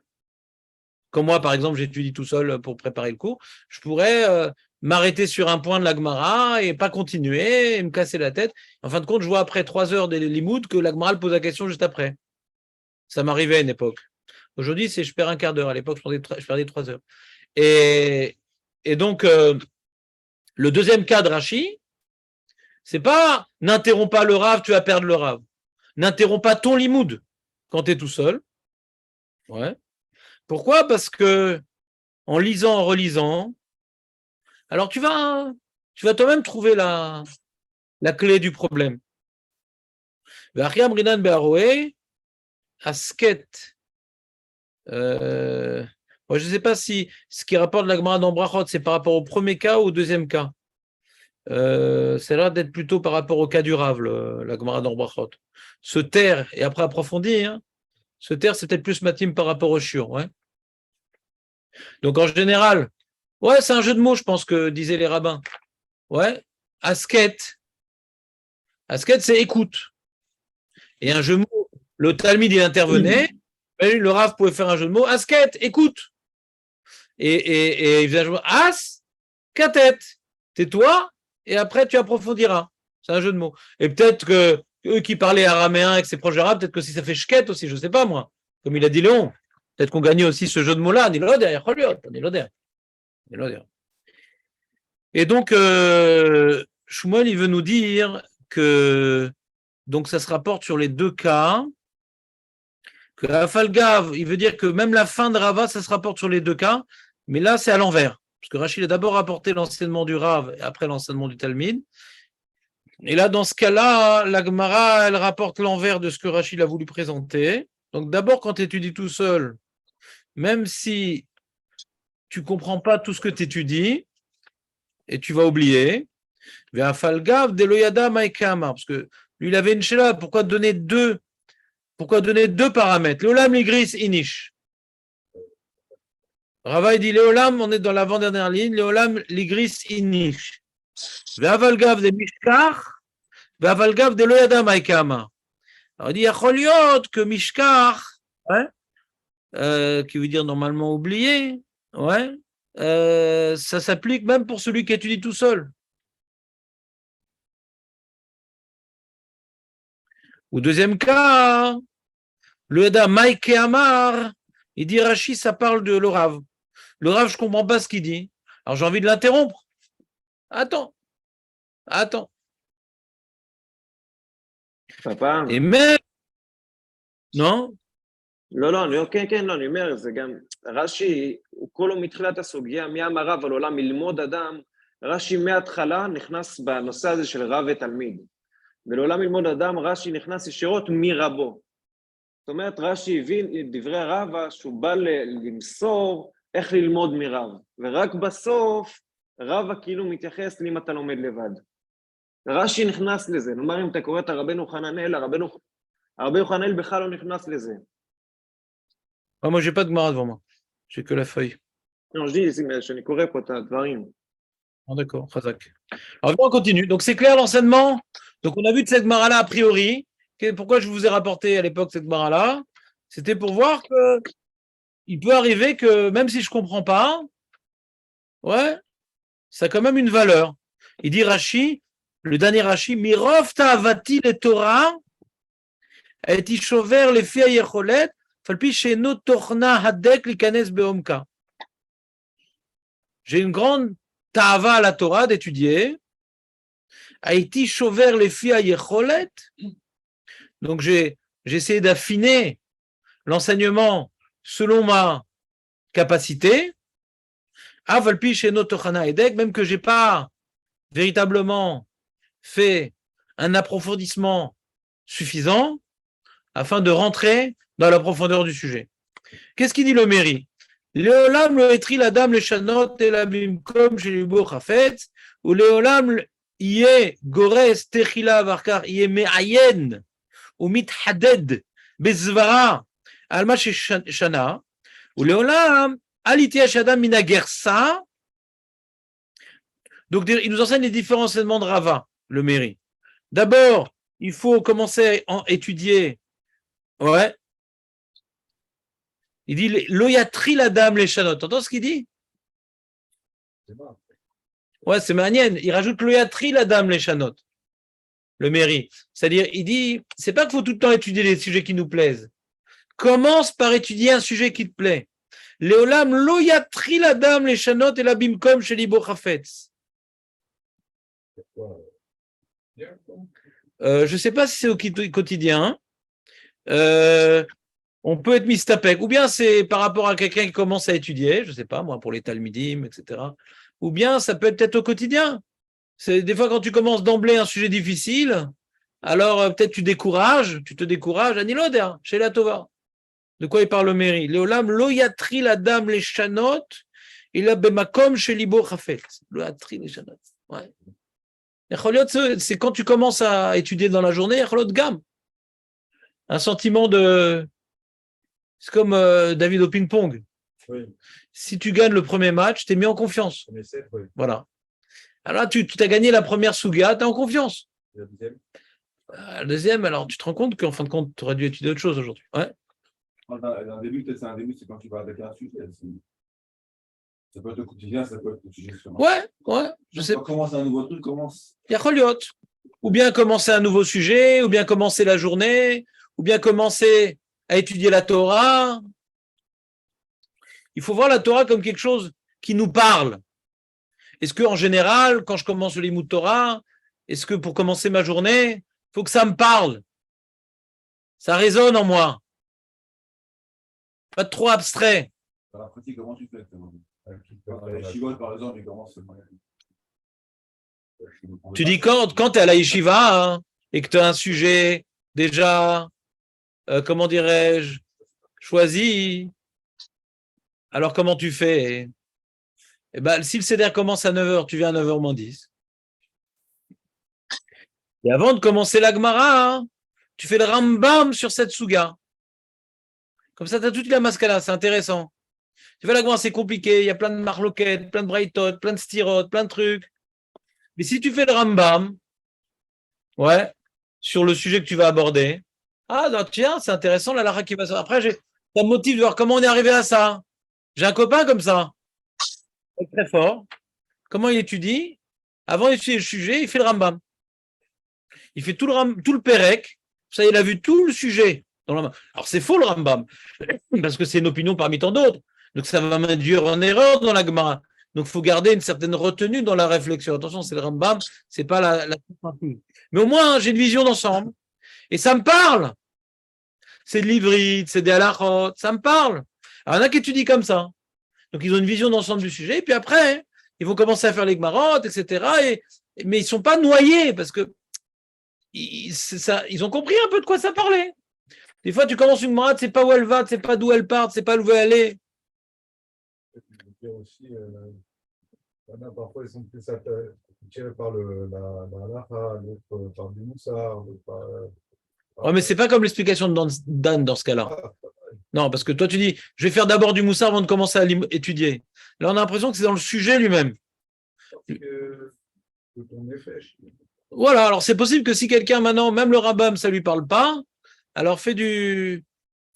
comme moi, par exemple, j'étudie tout seul pour préparer le cours, je pourrais m'arrêter sur un point de la Gemara et pas continuer et me casser la tête. En fin de compte, je vois après 3 heures des limoud que la Gemara pose la question juste après. Ça m'arrivait à une époque. Aujourd'hui, je perds un quart d'heure. À l'époque, je perdais 3 heures. Et donc, le deuxième cas de Rashi, c'est pas n'interromps pas le Rav, tu vas perdre le Rav. N'interromps pas ton limoud quand tu es tout seul. Ouais. Pourquoi? Parce que en lisant, en relisant, alors tu vas toi-même trouver la clé du problème. V'achiam rinan be'aroé, asket. Moi, je ne sais pas si ce qui rapporte la Gemara dans Brachot, c'est par rapport au premier cas ou au deuxième cas. C'est là d'être plutôt par rapport au cas du Rav, la Gemara dans Brachot. Se taire et après approfondir, hein. Se taire, c'est peut-être plus matim par rapport au shiur. Ouais. Donc en général, ouais, c'est un jeu de mots, je pense que disaient les rabbins. Ouais, asket. Asket, c'est écoute. Et un jeu de mots, le Talmud, il intervenait. Et le Rav pouvait faire un jeu de mots. Asket, écoute. Et il faisait un jeu de mots. As, katet. Tais-toi, et après tu approfondiras. C'est un jeu de mots. Et peut-être que eux qui parlaient araméen avec ses proches arabes, peut-être que si ça fait shket aussi, je ne sais pas moi. Comme il a dit Léon. Peut-être qu'on gagnait aussi ce jeu de mots-là. Et donc, Shmuel, il veut nous dire que donc ça se rapporte sur les deux cas. Que Afalgav, il veut dire que même la fin de Rava, ça se rapporte sur les deux cas, mais là, c'est à l'envers. Parce que Rachid a d'abord rapporté l'enseignement du Rav et après l'enseignement du Talmud. Et là, dans ce cas-là, la Gemara, elle rapporte l'envers de ce que Rachid a voulu présenter. Donc d'abord, quand tu étudies tout seul, même si tu ne comprends pas tout ce que tu étudies, et tu vas oublier, parce que lui, il avait une chéla, pourquoi donner deux paramètres? L'olam ligris inish. Rava, il dit l'olam, on est dans l'avant-dernière ligne, l'olam ligris inish. Ve'avalgav de mishkar, ve'avalgav de loyada maikama. Alors il dit, yacholiot que mishkar, ouais, qui veut dire normalement oublier, ouais, ça s'applique même pour celui qui étudie tout seul. Ou deuxième cas, le Hada Maïke Amar, il dit Rashi, ça parle de le Rav. Le Rav, je ne comprends pas ce qu'il dit. Alors j'ai envie de l'interrompre. Attends. Papa. Et même, non? לא, כן, אני אומר, זה גם, רש"י, הוא כולו מתחילת הסוגיה, מי אמר רב על עולם ללמוד אדם, רש"י מההתחלה נכנס בנושא הזה של רב ותלמיד. ולעולם ללמוד אדם, רש"י נכנס ישירות מרבו. זאת אומרת, רש"י הבין דברי הרבה שהוא בא למסור איך ללמוד מרב. ורק בסוף, רבה כאילו מתייחס לאם אתה לומד לבד. רש"י נכנס לזה. נאמר, אם אתה קורא את הרבנו חננאל, הרבי יוחננאל בכלל לא נכנס לזה. Moi, j'ai pas de Gemara devant moi. J'ai que la feuille. Non, je dis, mais je ne connais pas ta dvarim. Ah, d'accord, Khazak. Alors, on continue. Donc, c'est clair l'enseignement. Donc, on a vu de cette Gemara-là a priori. Pourquoi je vous ai rapporté à l'époque cette Gemara-là? C'était pour voir que il peut arriver que même si je ne comprends pas, ouais, ça a quand même une valeur. Il dit Rashi, le dernier Rashi, Mirov ta'avati le Torah, et ishover les filles yecholet, j'ai une grande ta'ava à la Torah d'étudier. Haïti chover les filles à Yecholet. Donc j'ai essayé d'affiner l'enseignement selon ma capacité. Même que je n'ai pas véritablement fait un approfondissement suffisant afin de rentrer dans la profondeur du sujet. Qu'est-ce qu'il dit le Méri? Léolam le etri la dame le chanot et la bimkom chez le beau chafet, ou léolam yé gores techila varkar yé me'ayen, ou mithaded bezvara alma chez shana, ou léolam alitia shadam mina gersa. Donc il nous enseigne les différents enseignements de Rava, le Méri. D'abord, il faut commencer à étudier. Ouais. Il dit loyatri la dame les chanot. T'entends ce qu'il dit? Ouais, c'est manienne. Il rajoute loyatri la dame les chanot. Le Méri. C'est-à-dire, il dit, c'est pas qu'il faut tout le temps étudier les sujets qui nous plaisent. Commence par étudier un sujet qui te plaît. Léolam loyatri la dame les chanot et la bimkom chez Libo Chafetz. Je sais pas si c'est au quotidien. On peut être mistapek, ou bien c'est par rapport à quelqu'un qui commence à étudier, je ne sais pas, moi, pour les talmidim, etc. Ou bien ça peut être au quotidien. C'est des fois quand tu commences d'emblée un sujet difficile, alors peut-être tu te décourages, Aniloder, chez la Tova. De quoi il parle le Méri? Léolam, loyatri la dame les chanot, il a bemakom chez Libo Chafet. Loyatri les chanot. Ouais. C'est quand tu commences à étudier dans la journée, gam. Un sentiment de. C'est comme David au ping-pong. Oui. Si tu gagnes le premier match, tu es mis en confiance. Oui. Voilà. Alors là, tu as gagné la première Souga, tu es en confiance. Et la deuxième? La deuxième, alors tu te rends compte qu'en fin de compte, tu aurais dû étudier autre chose aujourd'hui. Ouais. Dans le début, peut-être c'est un début, c'est quand tu vas avec un sujet. Ça peut être au quotidien, ça peut être au sujet. Ouais, je sais. Commencer un nouveau truc, commence. Il y a Choliot. Ou bien commencer un nouveau sujet, ou bien commencer la journée, ou bien commencer à étudier la Torah. Il faut voir la Torah comme quelque chose qui nous parle. Est-ce qu'en général, quand je commence le Limud Torah, est-ce que pour commencer ma journée, il faut que ça me parle? Ça résonne en moi. Pas trop abstrait. Dans la pratique, comment tu fais? Les chivotes, par exemple, ils commencent. Tu dis quand tu es à la yeshiva et que tu as un sujet déjà, comment dirais-je, choisi, alors comment tu fais? Eh ben, si le CDR commence à 9h, tu viens à 9h moins 10. Et avant de commencer la Gemara, tu fais le Rambam sur cette Suga. Comme ça, tu as toute la Maskala, c'est intéressant. Tu fais la Gemara, c'est compliqué, il y a plein de marloquettes, plein de braïtot, plein de stirot, plein de trucs. Mais si tu fais le Rambam, ouais, sur le sujet que tu vas aborder, ah, non, tiens, c'est intéressant, la Lara qui va sortir. Après, ça me motive de voir comment on est arrivé à ça. J'ai un copain comme ça. Il est très fort. Comment il étudie? Avant d'étudier le sujet, il fait le Rambam. Il fait tout le Pérec. Ça, il a vu tout le sujet dans le Rambam. Alors, c'est faux le Rambam, parce que c'est une opinion parmi tant d'autres. Donc, ça va m'induire en erreur dans la Gemara. Donc, il faut garder une certaine retenue dans la réflexion. Attention, c'est le Rambam, c'est pas la. Mais au moins, j'ai une vision d'ensemble. Et ça me parle. C'est de l'hybride, c'est des halachot, ça me parle. Alors, il y en a qui étudient comme ça. Donc, ils ont une vision d'ensemble du sujet. Et puis après, ils vont commencer à faire les Gemarot, etc. Mais ils ne sont pas noyés parce que ils ont compris un peu de quoi ça parlait. Des fois, tu commences une Gemara, tu ne sais pas où elle va, tu ne sais pas d'où elle part, tu ne sais pas où elle est. Aussi, parfois, ils sont plus tirés par la halacha, l'autre par du moussard. Ouais, mais c'est pas comme l'explication de Dan dans ce cas-là. Non, parce que toi, tu dis, je vais faire d'abord du moussard avant de commencer à étudier. Là, on a l'impression que c'est dans le sujet lui-même. Voilà, alors c'est possible que si quelqu'un maintenant, même le Rambam, ça lui parle pas, alors fais du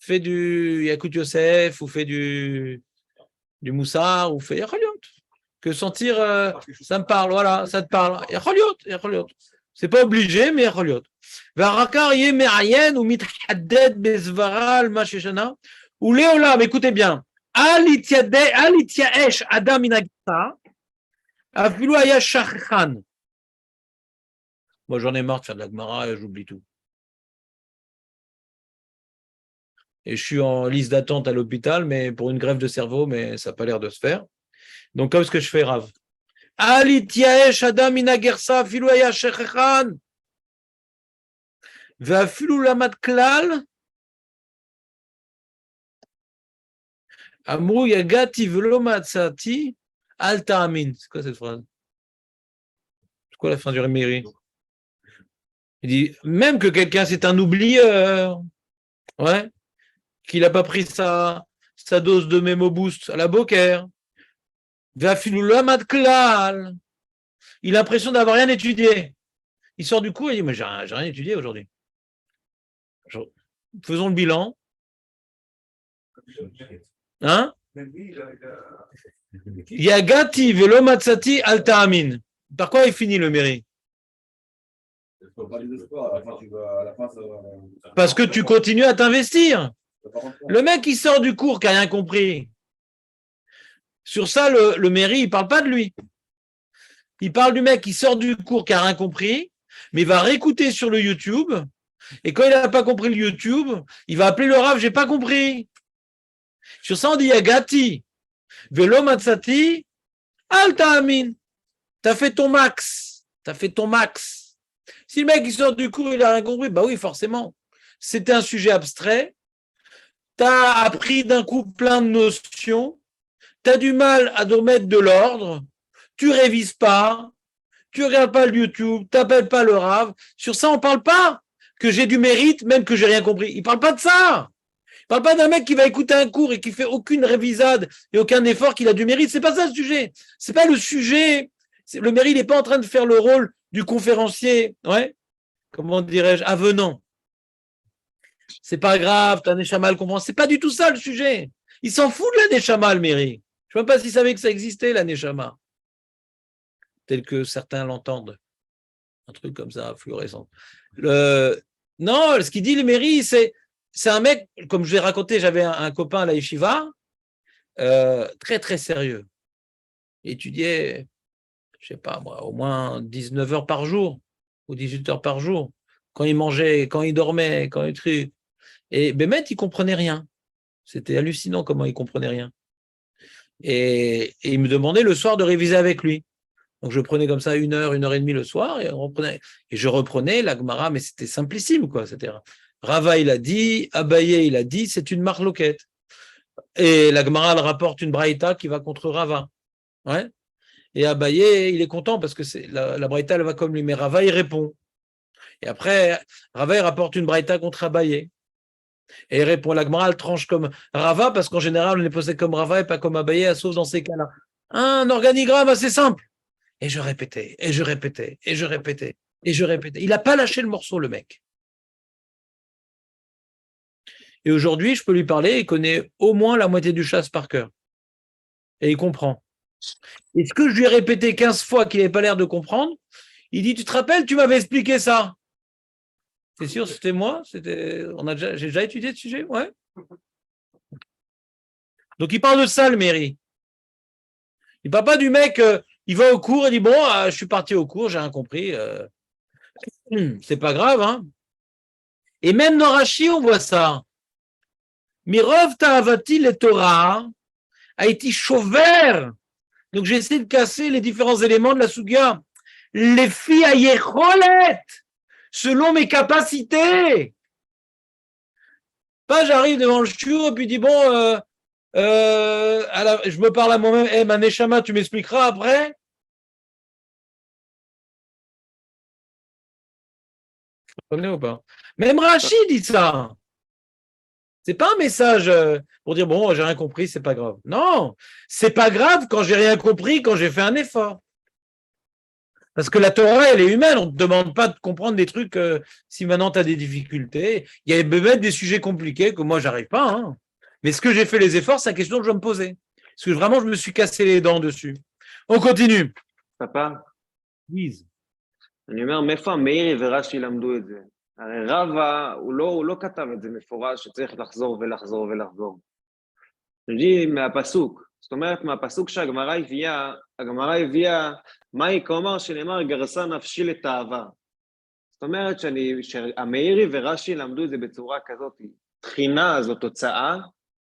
Yakut Yosef ou fais du moussard ou fais Yacholiot. Que sentir, ça me parle, voilà, ça te parle. Yacholiot. C'est pas obligé, mais Yacholiot. Varakar yé me'ayen ou mithadded bezvaral masheshana ou léolam, écoutez bien. Alitiaesh adam inagita afilu aya shachchan. Moi, j'en ai marre de faire de la Gemara et j'oublie tout. Et je suis en liste d'attente à l'hôpital, mais pour une greffe de cerveau, mais ça n'a pas l'air de se faire. Donc, comme ce que je fais, Rav. Alitiaesh adam inagersa afilu aya shachchan. ואפילו למד כלל, אמרו יגעתי ולא מצאתי, אל תאמין. C'est quoi cette phrase? C'est quoi la fin du Réméry? Il dit, même que quelqu'un c'est un oublieur, ouais, qu'il n'a pas pris sa dose de Memo Boost à la Boker, ואפילו למד כלל, il a l'impression d'avoir rien étudié. Il sort du cours et il dit, mais j'ai rien étudié aujourd'hui. Faisons le bilan. Hein? Yagati velo matzati al ta'amin. Par quoi il finit le mairie? Parce que tu continues à t'investir. Le mec qui sort du cours qui n'a rien compris. Sur ça, le mairie, il ne parle pas de lui. Il parle du mec qui sort du cours qui n'a rien compris, mais il va réécouter sur le YouTube. Et quand il n'a pas compris le YouTube, il va appeler le Rav, j'ai pas compris. Sur ça, on dit Yagati, Velo Matsati, Al Ta'amin. T'as fait ton max. Si le mec il sort du cours, il n'a rien compris, bah oui, forcément. C'était un sujet abstrait. T'as appris d'un coup plein de notions. T'as du mal à remettre de l'ordre. Tu révises pas. Tu regardes pas le YouTube. T'appelles pas le Rav. Sur ça, on parle pas que j'ai du mérite, même que j'ai rien compris. Il parle pas de ça. Il parle pas d'un mec qui va écouter un cours et qui fait aucune révisade et aucun effort qu'il a du mérite. C'est pas ça le sujet. C'est pas le sujet. Le mérite n'est pas en train de faire le rôle du conférencier, ouais, comment dirais-je, avenant. c'est pas grave, t'as un Neshama, elle comprend. C'est pas du tout ça le sujet. Il s'en fout de la Neshama, le Méri. Je ne sais même pas s'il savait que ça existait, la Neshama. Tel que certains l'entendent. Un truc comme ça, fluorescent. Non, ce qu'il dit, le Méri, c'est un mec, comme je l'ai raconté, j'avais un copain à la Yeshiva, très, très sérieux. Il étudiait, je sais pas moi, au moins 19 heures par jour, ou 18 heures par jour, quand il mangeait, quand il dormait, quand il truc. Et Bémet, il comprenait rien. C'était hallucinant comment il comprenait rien. Et il me demandait le soir de réviser avec lui. Donc je prenais comme ça 1 heure et demie le soir, et je reprenais la Gemara, mais c'était simplissime, quoi. C'était Rava, il a dit, Abaye, il a dit, c'est une marloquette. Et la Gemara, elle rapporte une braïta qui va contre Rava. Ouais. Et Abaye, il est content parce que la braïta, elle va comme lui, mais Rava, il répond. Et après, Rava, il rapporte une braïta contre Abaye. Et il répond, la Gemara, elle tranche comme Rava, parce qu'en général, on est posé comme Rava et pas comme Abaye, sauf dans ces cas-là. Un organigramme assez simple. Et je répétais, et je répétais, et je répétais, et je répétais. Il n'a pas lâché le morceau, le mec. Et aujourd'hui, je peux lui parler, il connaît au moins la moitié du chasse par cœur. Et il comprend. Et ce que je lui ai répété 15 fois qu'il n'avait pas l'air de comprendre, il dit, tu te rappelles, tu m'avais expliqué ça. C'est sûr, c'était moi? J'ai déjà étudié ce sujet? Ouais. Donc il parle de ça, le Méri. Il ne parle pas du mec, il va au cours et dit, bon, je suis parti au cours, j'ai rien compris. C'est pas grave, hein. Et même dans Rashi, on voit ça. Mirov ta'avati le Torah a été chauvert. Donc j'ai essayé de casser les différents éléments de la Sugya. Les filles à Yecholet, selon mes capacités. Pas j'arrive devant le shiur et puis dis bon, je me parle à moi-même, hey, ma neshama, tu m'expliqueras après. Vous comprenez ou pas? Même Rashi dit ça. C'est pas un message pour dire bon, j'ai rien compris, c'est pas grave. Non, c'est pas grave quand j'ai rien compris, quand j'ai fait un effort. Parce que la Torah, elle est humaine. On ne te demande pas de comprendre des trucs si maintenant tu as des difficultés. Il y a peut-être des sujets compliqués que moi, j'arrive pas. Hein. Mais ce que j'ai fait les efforts, c'est la question que je me posais. Parce que vraiment, je me suis cassé les dents dessus. On continue. Papa, Please. אני אומר, מאיפה המאירי ורש"י למדו את זה? הרי רבא, הוא לא כתב את זה מפורש, שצריך לחזור ולחזור ולחזור. נגיד מהפסוק, זאת אומרת, מהפסוק שהגמרא הביאה, מאי כאומר שנאמר, גרסה נפשי לתאווה. זאת אומרת, שהמאירי ורש"י למדו את זה בצורה כזאת, תחינה זאת תוצאה,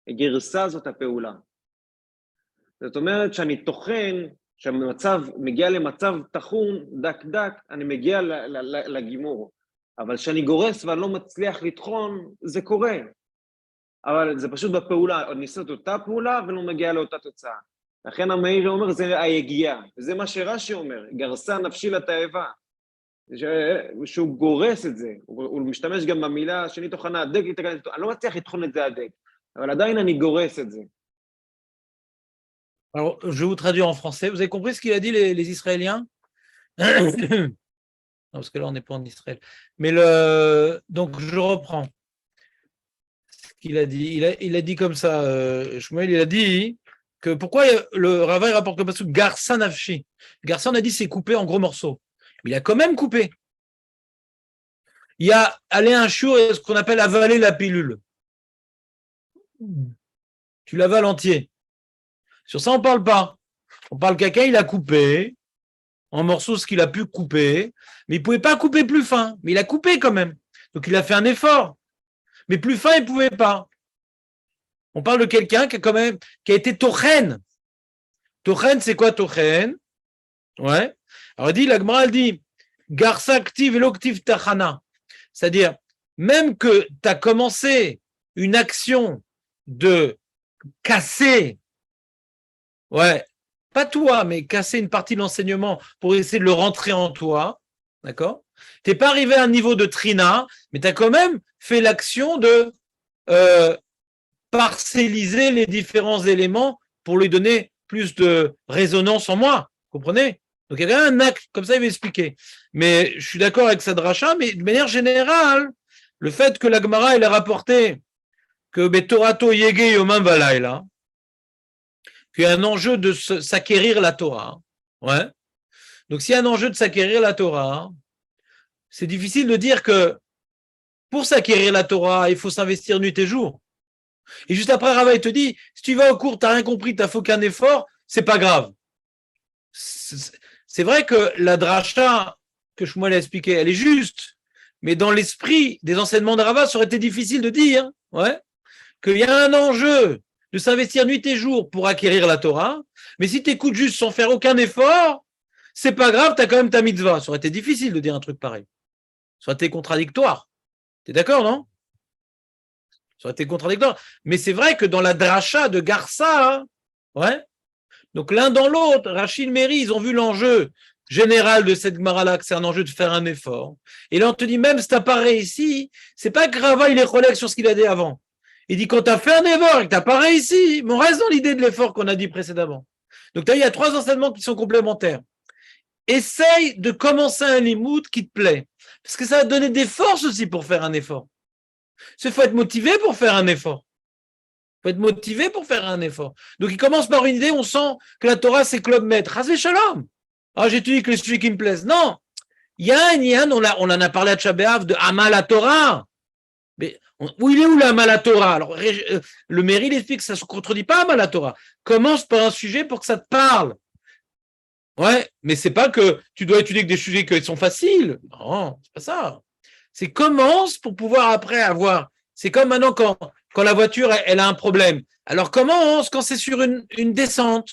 גרסה זאת הפעולה. זאת אומרת, שאני טוחן, כשהמצב מגיע למצב תחום, דק דק, אני מגיע לגימור. אבל כשאני גורס ואני לא מצליח לטחון, זה קורה. אבל זה פשוט בפעולה, עוד ניסה את אותה פעולה ולא מגיע לאותה תוצאה. לכן המאירי אומר, זה היגיעה. וזה מה שרש"י אומר, גרסה נפשי לתאווה. שהוא גורס את זה, הוא משתמש גם במילה שני תוכנה, הדק, אני לא מצליח לטחון את זה הדק, אבל עדיין אני גורס את זה. Alors, je vais vous traduire en français. Vous avez compris ce qu'il a dit les Israéliens? Non, parce que là, on n'est pas en Israël. Mais donc, je reprends ce qu'il a dit. Il a dit comme ça, Shmuel, il a dit que pourquoi le Rava rapporte comme ça, Garsa Nafshi. Garsa, on a dit, c'est coupé en gros morceaux. Mais il a quand même coupé. Il y a aller un chiour et ce qu'on appelle avaler la pilule. Tu l'avales entier. Sur ça, on ne parle pas. On parle quelqu'un, il a coupé en morceaux ce qu'il a pu couper, mais il ne pouvait pas couper plus fin. Mais il a coupé quand même. Donc, il a fait un effort. Mais plus fin, il ne pouvait pas. On parle de quelqu'un qui a été tochen. Tochen, c'est quoi tochen? Ouais. Alors, la Gemara, elle dit Garsa active et l'octive tachana. C'est-à-dire, même que tu as commencé une action de casser, ouais, pas toi, mais casser une partie de l'enseignement pour essayer de le rentrer en toi, d'accord? Tu n'es pas arrivé à un niveau de trina, mais tu as quand même fait l'action de parcelliser les différents éléments pour lui donner plus de résonance en moi, vous comprenez? Donc il y avait un acte, comme ça il va expliquer. Mais je suis d'accord avec sa dracha, mais de manière générale, le fait que la Gemara elle a rapporté que Betorato Yege Yomam Valayla, qu'il y a un enjeu de s'acquérir la Torah. Ouais. Donc, s'il y a un enjeu de s'acquérir la Torah, c'est difficile de dire que pour s'acquérir la Torah, il faut s'investir nuit et jour. Et juste après, Rava, il te dit, si tu vas au cours, tu n'as rien compris, tu n'as fait aucun effort, c'est pas grave. C'est vrai que la dracha que Shmuel a expliqué, elle est juste, mais dans l'esprit des enseignements de Rava, ça aurait été difficile de dire qu'il y a un enjeu de s'investir nuit et jour pour acquérir la Torah, mais si tu écoutes juste sans faire aucun effort, c'est pas grave, tu as quand même ta mitzvah. Ça aurait été difficile de dire un truc pareil. Ça aurait été contradictoire. Tu es d'accord, non? Ça aurait été contradictoire. Mais c'est vrai que dans la dracha de Garça, donc l'un dans l'autre, Rachid Méri, ils ont vu l'enjeu général de cette Gemara-là, que c'est un enjeu de faire un effort. Et là, on te dit, même si tu n'as pas réussi, c'est pas que Rava, il est relègue sur ce qu'il a dit avant. Il dit, quand tu as fait un effort et que tu n'as pas réussi, mais on reste dans l'idée de l'effort qu'on a dit précédemment. Donc, il y a 3 enseignements qui sont complémentaires. Essaye de commencer un limoud qui te plaît. Parce que ça va te donner des forces aussi pour faire un effort. Il faut être motivé pour faire un effort. Il faut être motivé pour faire un effort. Donc, il commence par une idée, on sent que la Torah, c'est Club Maître. Chas v'shalom. J'étudie que les sujets qui me plaisent. Non. Yann, on en a parlé à Tchabéav de Amal à Torah. Mais où il est où l'Amal à Torah? Alors, le Méri, il explique que ça ne se contredit pas Amal à Torah. Commence par un sujet pour que ça te parle. Ouais, mais c'est pas que tu dois étudier que des sujets qui sont faciles. Non, c'est pas ça. C'est commence pour pouvoir après avoir. C'est comme maintenant quand la voiture elle a un problème. Alors commence quand c'est sur une descente.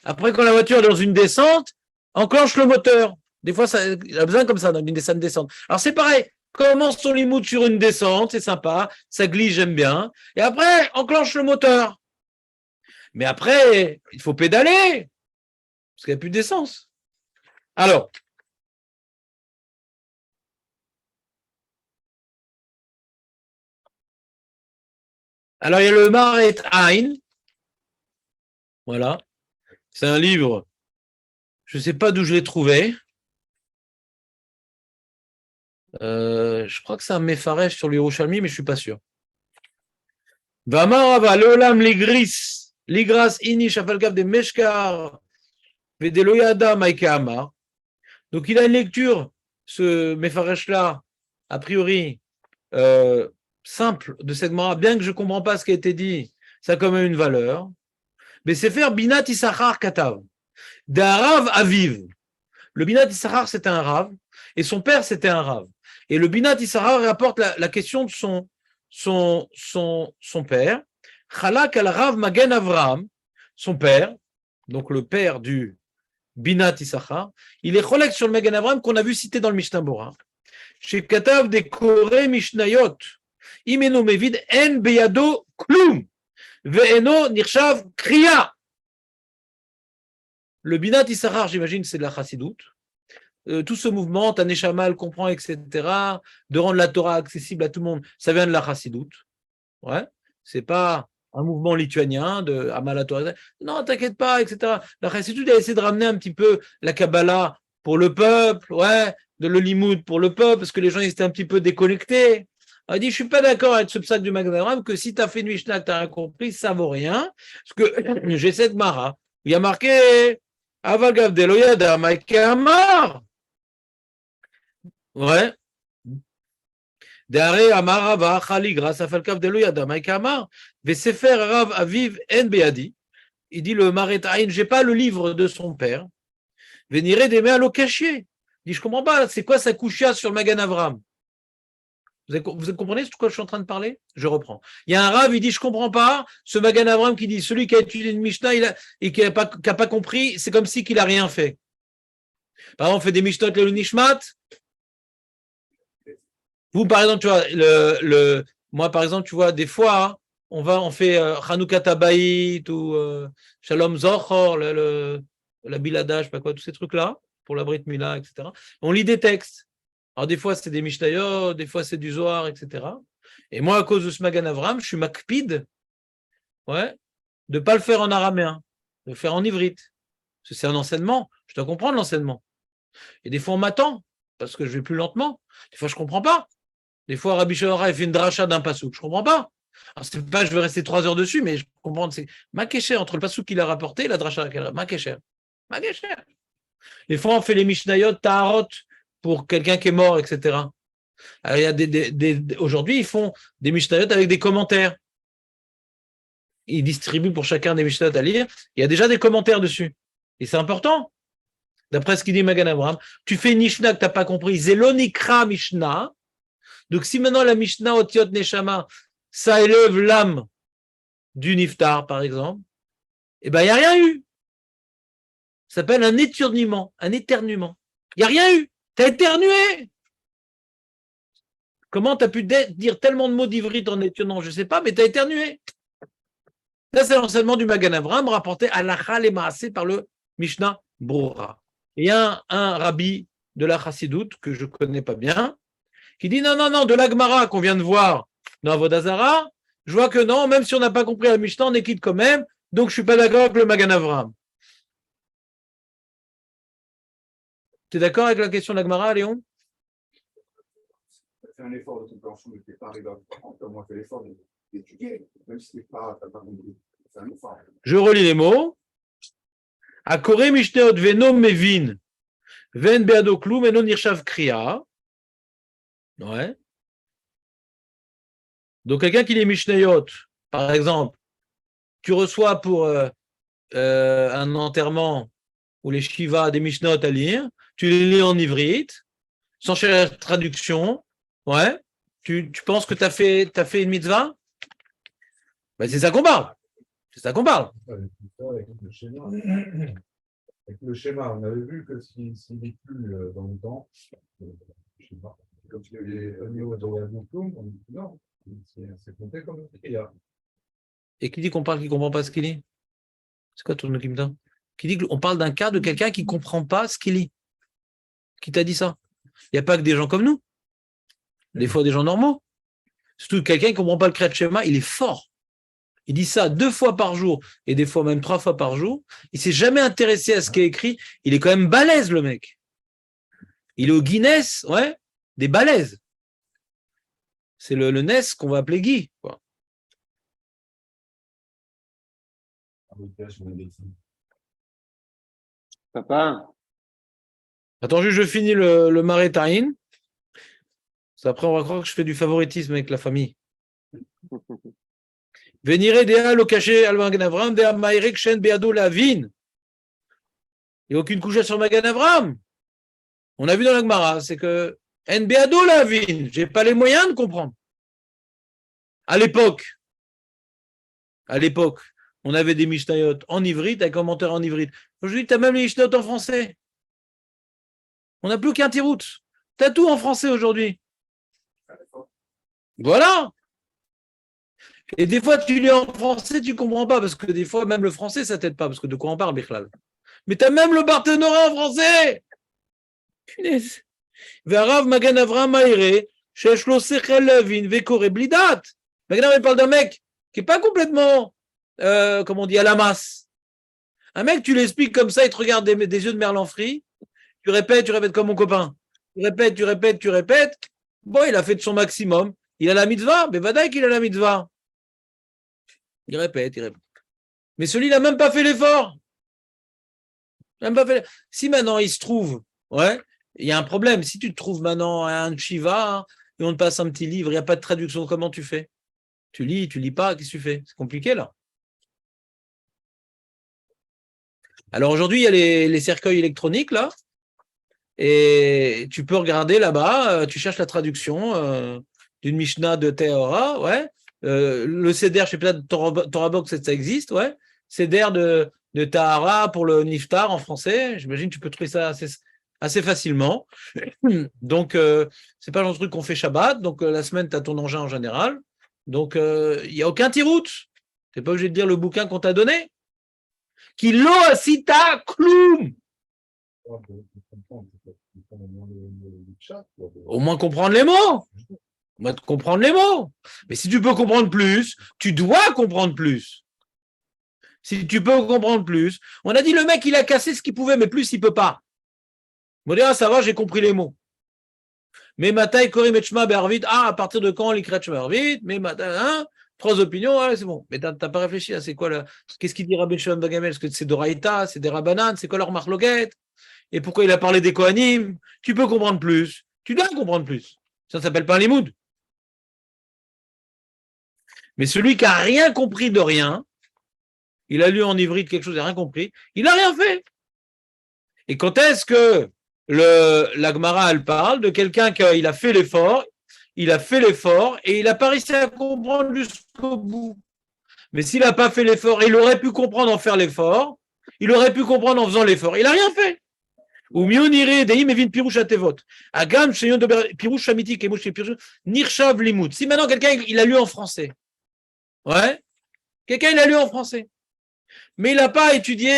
Après quand la voiture est dans une descente, enclenche le moteur. Des fois ça, il a besoin comme ça dans une descente. Alors c'est pareil. Commence ton limoud sur une descente, c'est sympa, ça glisse, j'aime bien. Et après enclenche le moteur. Mais après il faut pédaler. Parce qu'il n'y a plus d'essence. Alors, il y a le Maret Ein. Voilà. C'est un livre, je ne sais pas d'où je l'ai trouvé. Je crois que c'est un Mefaresh sur l'Yerushalmi, mais je ne suis pas sûr. Vamarava, Leolam, Ligris, Ligras, Ini, Shafalgav de Meshkar, Vedeloyada, Maïka Amar. Donc, il a une lecture, ce Mefaresh-là, a priori, simple de cette Gemara, bien que je ne comprends pas ce qui a été dit, ça a quand même une valeur. Mais c'est faire Binat Issachar Katav, d'Arav Aviv. Le Binat Issachar, c'était un Rav, et son père, c'était un Rav. Et le Binat Issachar rapporte la question de son père. Chalak al Rav Magen Avraham, son père, donc le père du Binat Issachar, il est cholek sur le Magen Avraham qu'on a vu cité dans le Mishnah Bora. Chez Katav des Koré Mishnayot, Imeno Mevid En Beyado Klum, Ve'eno Nirshav Kriya. Le Binat Issachar, j'imagine, c'est de la chassidoute. Tout ce mouvement, Taneshama le comprend, etc., de rendre la Torah accessible à tout le monde, ça vient de la chassidoute. Ouais, c'est pas un mouvement lituanien de Amal Torah. Non, t'inquiète pas, etc. La chassidoute a essayé de ramener un petit peu la Kabbalah pour le peuple, de le limoud pour le peuple, parce que les gens étaient un petit peu déconnectés. On a dit, je suis pas d'accord avec ce psaque du Magen Avraham, que si tu as fait une Mishnah, tu as rien compris, ça vaut rien. Parce que j'ai cette Mara, où il y a marqué Avagav Deloyada Maïka Amar. Ouais. Deare Amar Rava Chali grâce à Falkav Deloyada Maïka Amar. Vesefer Rav Aviv En Beadi. Il dit le Maret Aïn, j'ai pas le livre de son père. Venirez des mains à l'ocachier. Il dit, je comprends pas, c'est quoi sa couchia sur le Magen Avraham? Vous comprenez de quoi je suis en train de parler? Je reprends. Il y a un Rav, il dit, je comprends pas, ce Magen Avraham qui dit, celui qui a étudié une Mishnah et qui n'a pas compris, c'est comme si qu'il a rien fait. Par exemple, on fait des Mishnot le Nishmat. Vous, par exemple, tu vois, moi, par exemple, tu vois, des fois, on fait Chanukah Tabaït ou Shalom Zochor, la Bilada, je sais pas quoi, tous ces trucs-là, pour la Brit Mila, etc. On lit des textes. Alors, des fois, c'est des Mishnayot, des fois, c'est du Zohar, etc. Et moi, à cause de ce Magen Avraham, je suis makpid, de ne pas le faire en araméen, de le faire en ivrite. Parce que c'est un enseignement, je dois comprendre l'enseignement. Et des fois, on m'attend, parce que je vais plus lentement. Des fois, je ne comprends pas. Des fois, Rabbi Shahara, il fait une dracha d'un pasouk. Je ne comprends pas. Alors, c'est pas, je vais rester 3 heures dessus, mais je comprends. C'est Makesher, entre le pasouk qu'il a rapporté et la dracha qu'elle a. Makesher. Makesher. Des fois, on fait les Mishnayot, Taharot, pour quelqu'un qui est mort, etc. Alors, il y a aujourd'hui, ils font des Mishnayot avec des commentaires. Ils distribuent pour chacun des Mishnayot à lire. Il y a déjà des commentaires dessus. Et c'est important. D'après ce qu'il dit Magan Avraham, tu fais une Mishnah que tu n'as pas compris. Zelonikra Mishnah. Donc, si maintenant la Mishnah Otiot Neshama, ça élève l'âme du Niftar, par exemple, eh bien, il n'y a rien eu. Ça s'appelle un éternuement, un éternuement. Il n'y a rien eu. Tu as éternué. Comment tu as pu dire tellement de mots d'ivrit en éternant? Je ne sais pas, mais tu as éternué. Là, c'est l'enseignement du Magan Avraham rapporté à l'Achal et Maasé par le Mishnah Brura. Il y a un rabbi de la Chassidoute que je ne connais pas bien qui dit non, de la Gemara qu'on vient de voir dans Avodah Zarah, je vois que non, même si on n'a pas compris la Mishnah, on est quitte quand même, donc je ne suis pas d'accord avec le Magan Avraham. Tu es d'accord avec la question de la Gemara, Léon? Fais un effort de compréhension de tes paris d'homme. Au moins, fais l'effort d'étudier, même si tu n'as pas compris. Fais un effort. Je relis les mots. Akore Mishnayot veno mevin, ven beado klum eno nirshav kriya. Ouais. Donc, quelqu'un qui lit Mishnayot, par exemple, tu reçois pour un enterrement ou les Shiva des Mishnayot à lire, tu les lis en ivrite, sans chercher la traduction, ouais. Tu penses que tu as fait une mitzvah? Ben, c'est ça qu'on parle. C'est ça qu'on parle. Avec le schéma. Avec le schéma, on avait vu que s'il n'est plus dans le temps, je ne sais pas, comme il y avait un niveau de Yadoukoum, on dit non, c'est compté comme un kriya. Et qui dit qu'on parle, qui ne comprend pas ce qu'il lit? C'est quoi ton Kimta? Qui dit qu'on parle d'un cas de quelqu'un qui ne comprend pas ce qu'il lit? Qui t'a dit ça? Il n'y a pas que des gens comme nous. Des fois, des gens normaux. Surtout quelqu'un qui ne comprend pas le Kriyat Shema, il est fort. Il dit ça 2 fois par jour et des fois même 3 fois par jour. Il ne s'est jamais intéressé à ce qui est écrit. Il est quand même balèze, le mec. Il est au Guinness, ouais, des balèzes. C'est le Ness qu'on va appeler Guy, quoi. Papa, Attends, juste, je finis le Marétaïn. Après, on va croire que je fais du favoritisme avec la famille. Venire dea lo caché al Magan Avraham dea maïrek shen beado la vin. Il n'y a aucune couche sur Magan Avraham. On a vu dans la Gemara, c'est que en beado la vin. J'ai pas les moyens de comprendre. À l'époque, on avait des Mishnayot en ivrite, avec commentaires en ivrite. Aujourd'hui, tu as même les Mishnayot en français. On n'a plus qu'un tirout. Tu as tout en français aujourd'hui. Voilà. Et des fois, tu lis en français, tu ne comprends pas, parce que des fois, même le français, ça ne t'aide pas, parce que de quoi on parle, Bichlal? Mais tu as même le Barthénora en français. Punaise. V'arav Magan Avraham Maïré, Sheshlo Sechel Levin, Vekore Blidat. Magan Avraham parle d'un mec qui n'est pas complètement, comme on dit, à la masse. Un mec, tu l'expliques comme ça, il te regarde des yeux de merlan frit, tu répètes comme mon copain. Tu répètes. Bon, il a fait de son maximum. Il a la mitzvah, mais vadaï qu'il a la mitzvah. Il répète. Mais celui, il n'a même pas fait l'effort. Si maintenant il se trouve, ouais, il y a un problème. Si tu te trouves maintenant à un Shiva et on te passe un petit livre, il n'y a pas de traduction, comment tu fais? Tu lis pas, qu'est-ce que tu fais? C'est compliqué là. Alors aujourd'hui, il y a les cercueils électroniques là, et tu peux regarder là-bas, tu cherches la traduction d'une Mishnah de Tehora, ouais. Le Seder, je sais pas, Torah Box, ça existe, ouais. Seder de Tahara pour le Niftar en français. J'imagine que tu peux trouver ça assez facilement. Donc, c'est pas le genre de truc qu'on fait Shabbat. Donc, la semaine, tu as ton engin en général. Donc, il n'y a aucun tirout. Tu n'es pas obligé de dire le bouquin qu'on t'a donné. Qui lo asita klum. Au moins comprendre les mots. On va te comprendre les mots. Mais si tu peux comprendre plus, tu dois comprendre plus. Si tu peux comprendre plus. On a dit le mec, il a cassé ce qu'il pouvait, mais plus, il ne peut pas. On va dire, ah, ça va, j'ai compris les mots. Mais Matai Korim et Shema Be'arvit, à partir de quand on lit Shema Be'arvit? Mais Matai, hein? 3 opinions, allez, c'est bon. Mais t'as pas réfléchi à c'est quoi là? Qu'est-ce qu'il dit Rabbi Shimon ben Gamliel? Est-ce que c'est d'Oraïta, c'est des Rabbanan, c'est quoi leur marloquette? Et pourquoi il a parlé des Kohanim? Tu peux comprendre plus. Tu dois comprendre plus. Ça ne s'appelle pas un limoud. Mais celui qui n'a rien compris de rien, il a lu en ivrite quelque chose, il n'a rien compris, il n'a rien fait. Et quand est-ce que la Gemara, elle parle de quelqu'un qui a fait l'effort, et il n'a pas réussi à comprendre jusqu'au bout. Mais s'il n'a pas fait l'effort, il aurait pu comprendre en faire l'effort, il aurait pu comprendre en faisant l'effort. Il n'a rien fait. Ou mieux niré deim evin pirouche atevot. Agam sheyon de pirouche amitik et mouche pirouche nirshav limud. Si maintenant quelqu'un il a lu en français, ouais, quelqu'un il a lu en français, mais il n'a pas étudié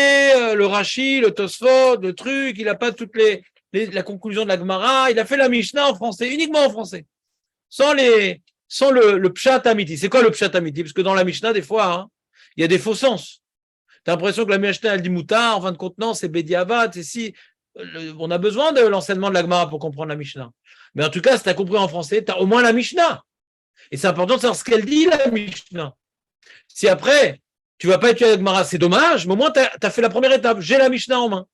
le Rashi, le Tosfot, le truc, il n'a pas toutes la conclusion de la Gemara, il a fait la Mishnah en français, uniquement en français, sans le pshat amiti. C'est quoi le pshat amiti? Parce que dans la Mishnah des fois, hein, il y a des faux sens. T'as l'impression que la Mishnah elle dit moutar, en fin de compte non, c'est bediavat, c'est si. On a besoin de l'enseignement de la Gemara pour comprendre la Mishnah. Mais en tout cas, si tu as compris en français, tu as au moins la Mishnah. Et c'est important de savoir ce qu'elle dit, la Mishnah. Si après, tu ne vas pas étudier la Gemara, c'est dommage, mais au moins tu as fait la première étape. J'ai la Mishnah en main.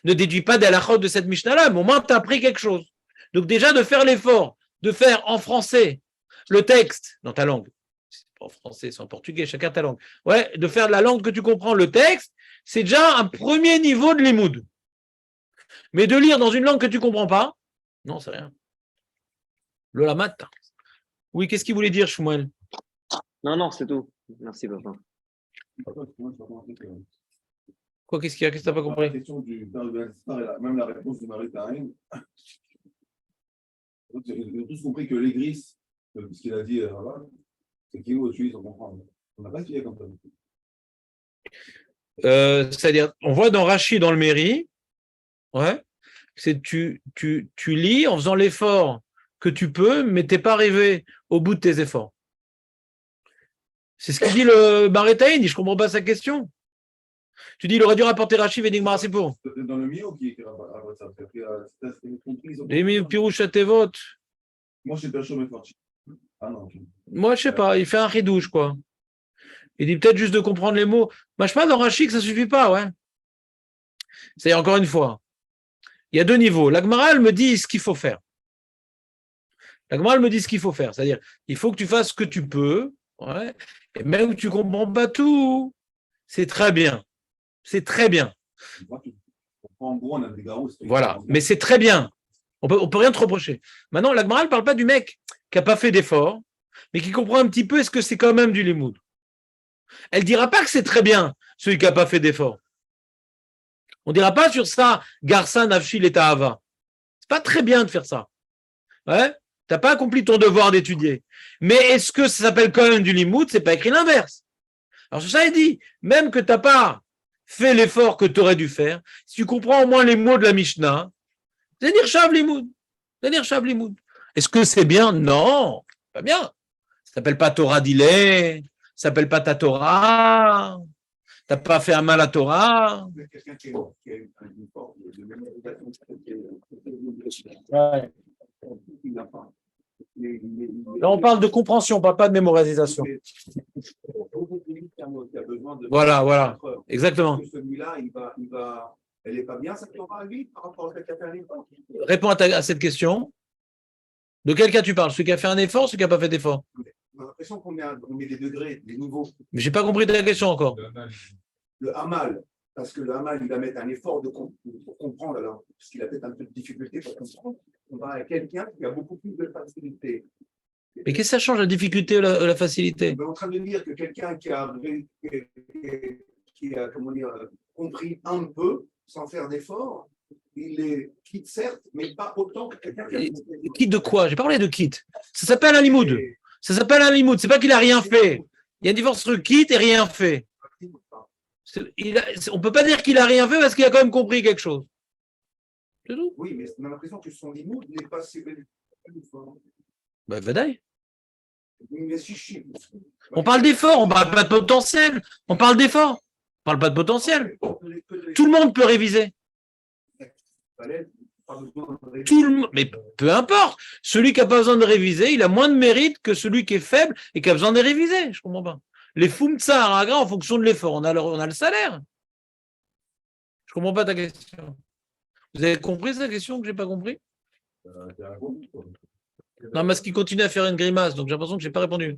Ne déduis pas des halachot de cette Mishnah-là, mais au moins tu as appris quelque chose. Donc déjà, de faire l'effort, de faire en français le texte dans ta langue. C'est pas en français, c'est en portugais, chacun ta langue. Ouais, de faire la langue que tu comprends, le texte, c'est déjà un premier niveau de limoud. Mais de lire dans une langue que tu ne comprends pas, non, c'est rien. L'olamat. Oui, qu'est-ce qu'il voulait dire, Shmuel? Non, c'est tout. Merci, papa. Quoi, qu'est-ce qu'il y a? Qu'est-ce que tu n'as pas compris? La question du père de Belstar, même la réponse du mari Tarim. Ils ont tous compris que l'église, ce qu'il a dit, c'est qu'il faut tuer sans comprendre. On n'a pas étudié comme ça. C'est-à-dire, on voit dans Rashi, dans le Méri, ouais, c'est tu lis en faisant l'effort que tu peux, mais tu n'es pas arrivé au bout de tes efforts. C'est ce qu'il dit le Baretaïn, je ne comprends pas sa question. Tu dis, il aurait dû rapporter Rashi Vénigmar, c'est pour. Dans le milieu qui écrit ça, Les Pirouche Atevot. moi, je suis perché mais fort. Ah non. Moi, je ne sais pas, il fait un ridouche, quoi. Il dit peut-être juste de comprendre les mots. Moi, je sais pas dans Rashi que ça ne suffit pas, ouais. C'est encore une fois. Il y a deux niveaux. La Gemara, elle me dit ce qu'il faut faire. La Gemara, elle me dit ce qu'il faut faire. C'est-à-dire, il faut que tu fasses ce que tu peux, ouais, et même que tu ne comprends pas tout, c'est très bien. C'est très bien. En gros, on a des garous. Voilà, mais c'est très bien. On peut rien te reprocher. Maintenant, la Gemara ne parle pas du mec qui n'a pas fait d'effort, mais qui comprend un petit peu est-ce que c'est quand même du limoud. Elle ne dira pas que c'est très bien, celui qui n'a pas fait d'effort. On ne dira pas sur ça, Garça, Nafshil et Tahava. Ce n'est pas très bien de faire ça. Ouais? Tu n'as pas accompli ton devoir d'étudier. Mais est-ce que ça s'appelle quand même du limoud? Ce n'est pas écrit l'inverse. Alors, sur ça, il dit, même que tu n'as pas fait l'effort que tu aurais dû faire, si tu comprends au moins les mots de la Mishnah, c'est Nirshav Limoud. C'est Nirshav Limoud. Est-ce que c'est bien? Non, pas bien. Ça ne s'appelle pas Torah d'Ilé, ça ne s'appelle pas ta Torah, tu n'as pas fait un mal à Torah. Quelqu'un qui a une forme de mémorisation, il n'a pas. Là, on parle de compréhension, pas de mémorisation. Voilà, exactement. Celui-là, elle n'est pas bien, cette Torah, lui, par rapport à quelqu'un qui a fait un effort. Réponds à cette question. De quel cas tu parles? Celui qui a fait un effort, celui qui n'a pas fait d'effort? J'ai l'impression qu'on met des degrés, des niveaux. Mais je n'ai pas compris ta question encore. Le Hamal, parce que le Hamal, il va mettre un effort pour comprendre, alors, parce qu'il a peut-être un peu de difficulté pour comprendre. On va à quelqu'un qui a beaucoup plus de facilité. Mais qu'est-ce que ça change, la difficulté ou la facilité? On est en train de dire que quelqu'un qui a comment dire, compris un peu, sans faire d'effort, il est quitte certes, mais pas autant que quelqu'un qui a compris. Quitte de quoi? J'ai parlé de quitte. Ça s'appelle un limoud. Ça s'appelle un limoud. C'est pas qu'il a rien fait. Il y a une différence entre quitte et rien fait. On ne peut pas dire qu'il a rien fait parce qu'il a quand même compris quelque chose. C'est tout. Oui, mais on a l'impression que son limoud n'est pas si belle. Ben, Vadaï. Mais si. On parle d'effort, on ne parle pas de potentiel. On parle d'effort. On ne parle pas de potentiel. Tout le monde peut réviser. Pas besoin de réviser. Tout le monde, mais peu importe. Celui qui n'a pas besoin de réviser, il a moins de mérite que celui qui est faible et qui a besoin de réviser. Je comprends pas. Les Fumtsar, en fonction de l'effort, on a le salaire. Je comprends pas ta question. Vous avez compris sa question que j'ai pas compris? C'est un gros mythe, quoi. Non, parce qu'il continue à faire une grimace, donc j'ai l'impression que j'ai pas répondu.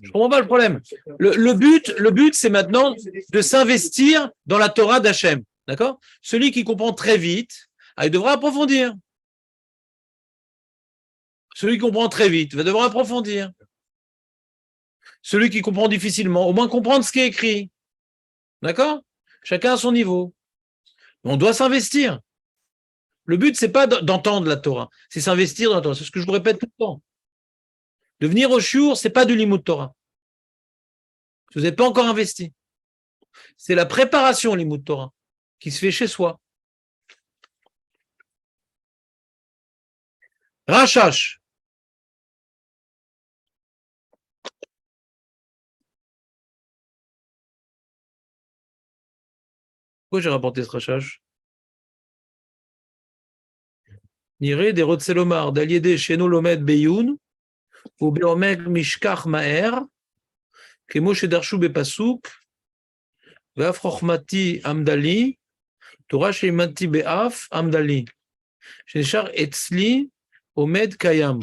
Je comprends pas le problème. Le but, c'est maintenant de s'investir dans la Torah d'Hachem. D'accord? Celui qui comprend très vite, il devra approfondir. Celui qui comprend très vite va devoir approfondir. Celui qui comprend difficilement, au moins comprendre ce qui est écrit. D'accord? Chacun à son niveau. On doit s'investir. Le but, c'est pas d'entendre la Torah, c'est s'investir dans la Torah. C'est ce que je vous répète tout le temps. De venir au shiur, c'est pas du limud Torah. Vous n'êtes pas encore investi. C'est la préparation limud Torah qui se fait chez soi. Rachash. Pourquoi j'ai rapporté ce Rachash? Niré des Rotselomar, d'Aliédé, Sheno Lomed Beyoun, ou Beomek Mishkach Maher, Kemo Shedarshu Bepasuk, Veafrochmati Amdali, Torah Sheimati Beaf Amdali, Sheneshar Etzli, Omed Kayam.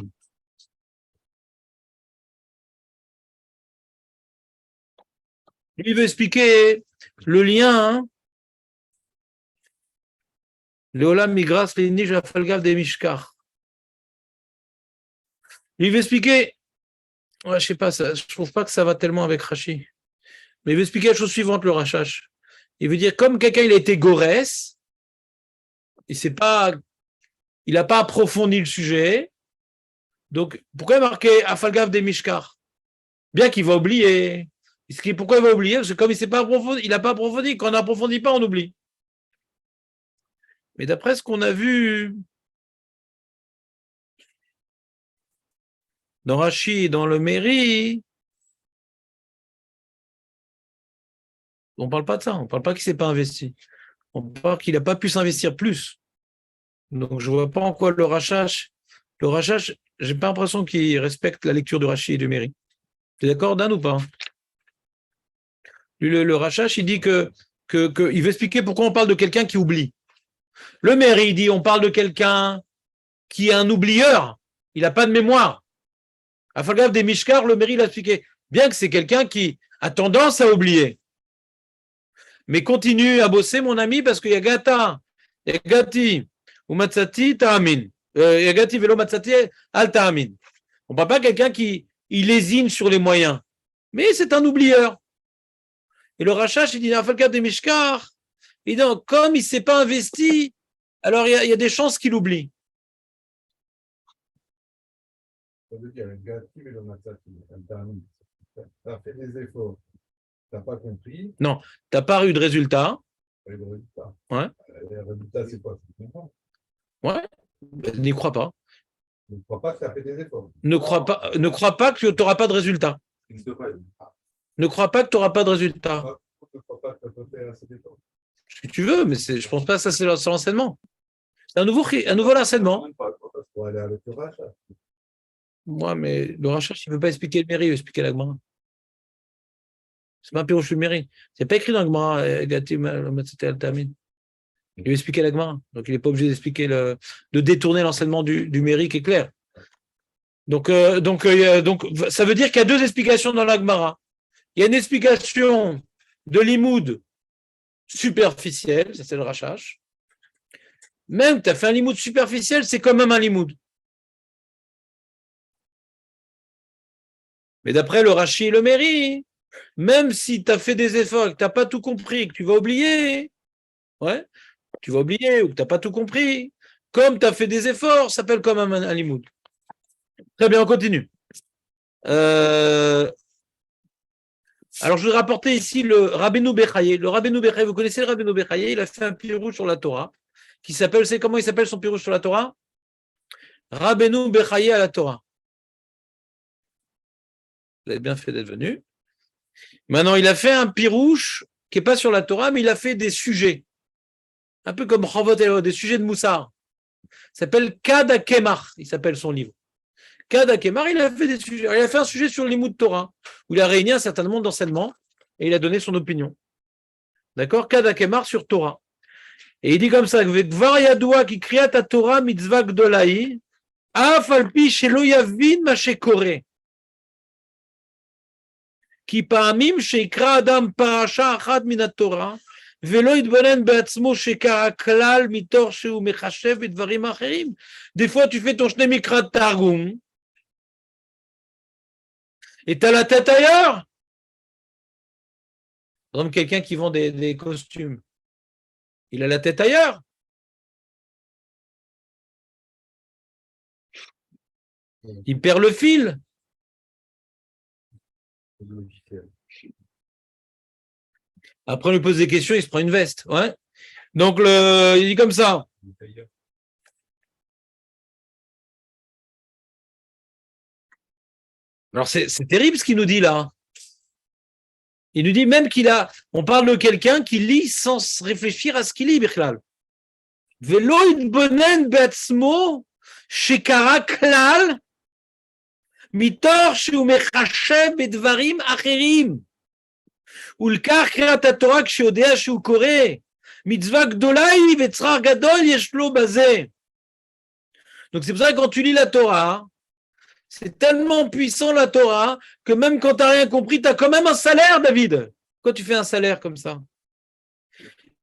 Lui veut expliquer le lien, Leolam Migras Lénish Afalgav de Mishkach. Il veut expliquer, ouais, je sais pas, je trouve pas que ça va tellement avec Rashi. Mais il veut expliquer la chose suivante, le Rachash. Il veut dire, comme quelqu'un il a été Gorès, il n'a pas approfondi le sujet, donc pourquoi il marqué Afalgav de Mishkach? Bien qu'il va oublier. Pourquoi il va oublier? Parce que comme il n'a pas approfondi, quand on n'approfondit pas, on oublie. Mais d'après ce qu'on a vu dans Rashi et dans le Méri, on ne parle pas de ça. On ne parle pas qu'il ne s'est pas investi. On parle qu'il n'a pas pu s'investir plus. Donc, je ne vois pas en quoi le Rachash, je n'ai pas l'impression qu'il respecte la lecture de Rashi et du Méri. Tu es d'accord, Dan, ou pas? Le Rachash, il dit il veut expliquer pourquoi on parle de quelqu'un qui oublie. Le Méri, il dit on parle de quelqu'un qui est un oublieur. Il n'a pas de mémoire. À Falgav des Mishkar, le Méri l'a expliqué. Bien que c'est quelqu'un qui a tendance à oublier. Mais continue à bosser, mon ami, parce qu'il y a Gata, il y a Gati, ou Matsati, Ta'amin. Il y a Gati, Velo Matsati, Al Ta'amin. On ne parle pas quelqu'un qui lésine sur les moyens. Mais c'est un oublieur. Et le Rachash, il dit, dans Falgav des Mishkar, il dit, comme il ne s'est pas investi, alors il y a des chances qu'il oublie. Ça veut dire, Gati et le Matsati, tu as fait des efforts, tu n'as pas compris. Non, tu n'as pas eu de résultat. Et le résultat. Ouais. Le résultat, c'est quoi? Ouais. N'y crois pas. Je ne crois pas que tu as fait des efforts. Ne crois pas que tu n'auras pas de résultat. Ne crois pas que tu n'auras pas de résultat. Je ne crois pas que tu as fait assez d'efforts. Ce que tu veux, mais je ne pense pas que ça, c'est l'enseignement. C'est un nouveau enseignement. Pour aller avec le rachat. Moi, mais le Rachat, il ne veut pas expliquer le Méri, il veut expliquer la Gemara. C'est pas un pirouche le Méri. C'est pas écrit dans la Gemara, Gatim, Al-Tamin. Il veut expliquer la Gemara. Donc, il n'est pas obligé d'expliquer de détourner l'enseignement du Méri qui est clair. Donc, ça veut dire qu'il y a deux explications dans la Gemara. Il y a une explication de l'imoud superficiel, ça c'est le Rachash. Même tu as fait un limoud superficiel, c'est quand même un limoud. Mais d'après le Rashi et le Méri, même si tu as fait des efforts et que tu n'as pas tout compris, que tu vas oublier, ouais, tu vas oublier ou que tu n'as pas tout compris, comme tu as fait des efforts, ça s'appelle quand même un limoud. Très bien, on continue. Alors, je vais rapporter ici le Rabbeinu Bechaye. Le Rabbeinu Bechaye, vous connaissez le Rabbeinu Bechaye, il a fait un pirouche sur la Torah, qui s'appelle, c'est comment il s'appelle son pirouche sur la Torah? Rabbeinu Bechaye à la Torah. Vous avez bien fait d'être venu. Maintenant, il a fait un pirouche qui n'est pas sur la Torah, mais il a fait des sujets. un peu comme Chavot Elot, des sujets de Moussar. Il s'appelle Kad HaKemar, il s'appelle son livre. Kad HaKemar, il a fait des sujets. Il a fait un sujet sur l'Imoud Torah, où il a réuni un certain nombre d'enseignements et il a donné son opinion. D'accord? Kad HaKemar sur Torah. Et il dit comme ça, Vekvar Yadoua qui kriat à Torah mitzvah gdolai, af alpi shelo yavin ma shekore. כי פעמים שיקרא אדם פרשה אחת מן התורה ולא יתבונן בעצמו שקרא כלל מתוך שהוא מחשב בדברים אחרים. Des fois tu fais ton שני מקרא תרגום et t'as la tête ailleurs. Par exemple, quelqu'un qui vend des costumes, il a la tête ailleurs. Il perd le fil. Après, on lui pose des questions, il se prend une veste. Ouais. Donc, il dit comme ça. Alors, c'est terrible ce qu'il nous dit là. Il nous dit même on parle de quelqu'un qui lit sans réfléchir à ce qu'il lit, Birklal. Velo itbonen be'atzmo shekara klal mitor שהוא מחשב בדברים אחרים. ולכך קריאת התורה כשיודע שהוא קורא מצווה גדולה היא וצרר גדול יש לו בזה. Donc c'est pour ça que quand tu lis la Torah, c'est tellement puissant la Torah que même quand tu n'as rien compris, tu as quand même un salaire, David. Quand tu fais un salaire comme ça.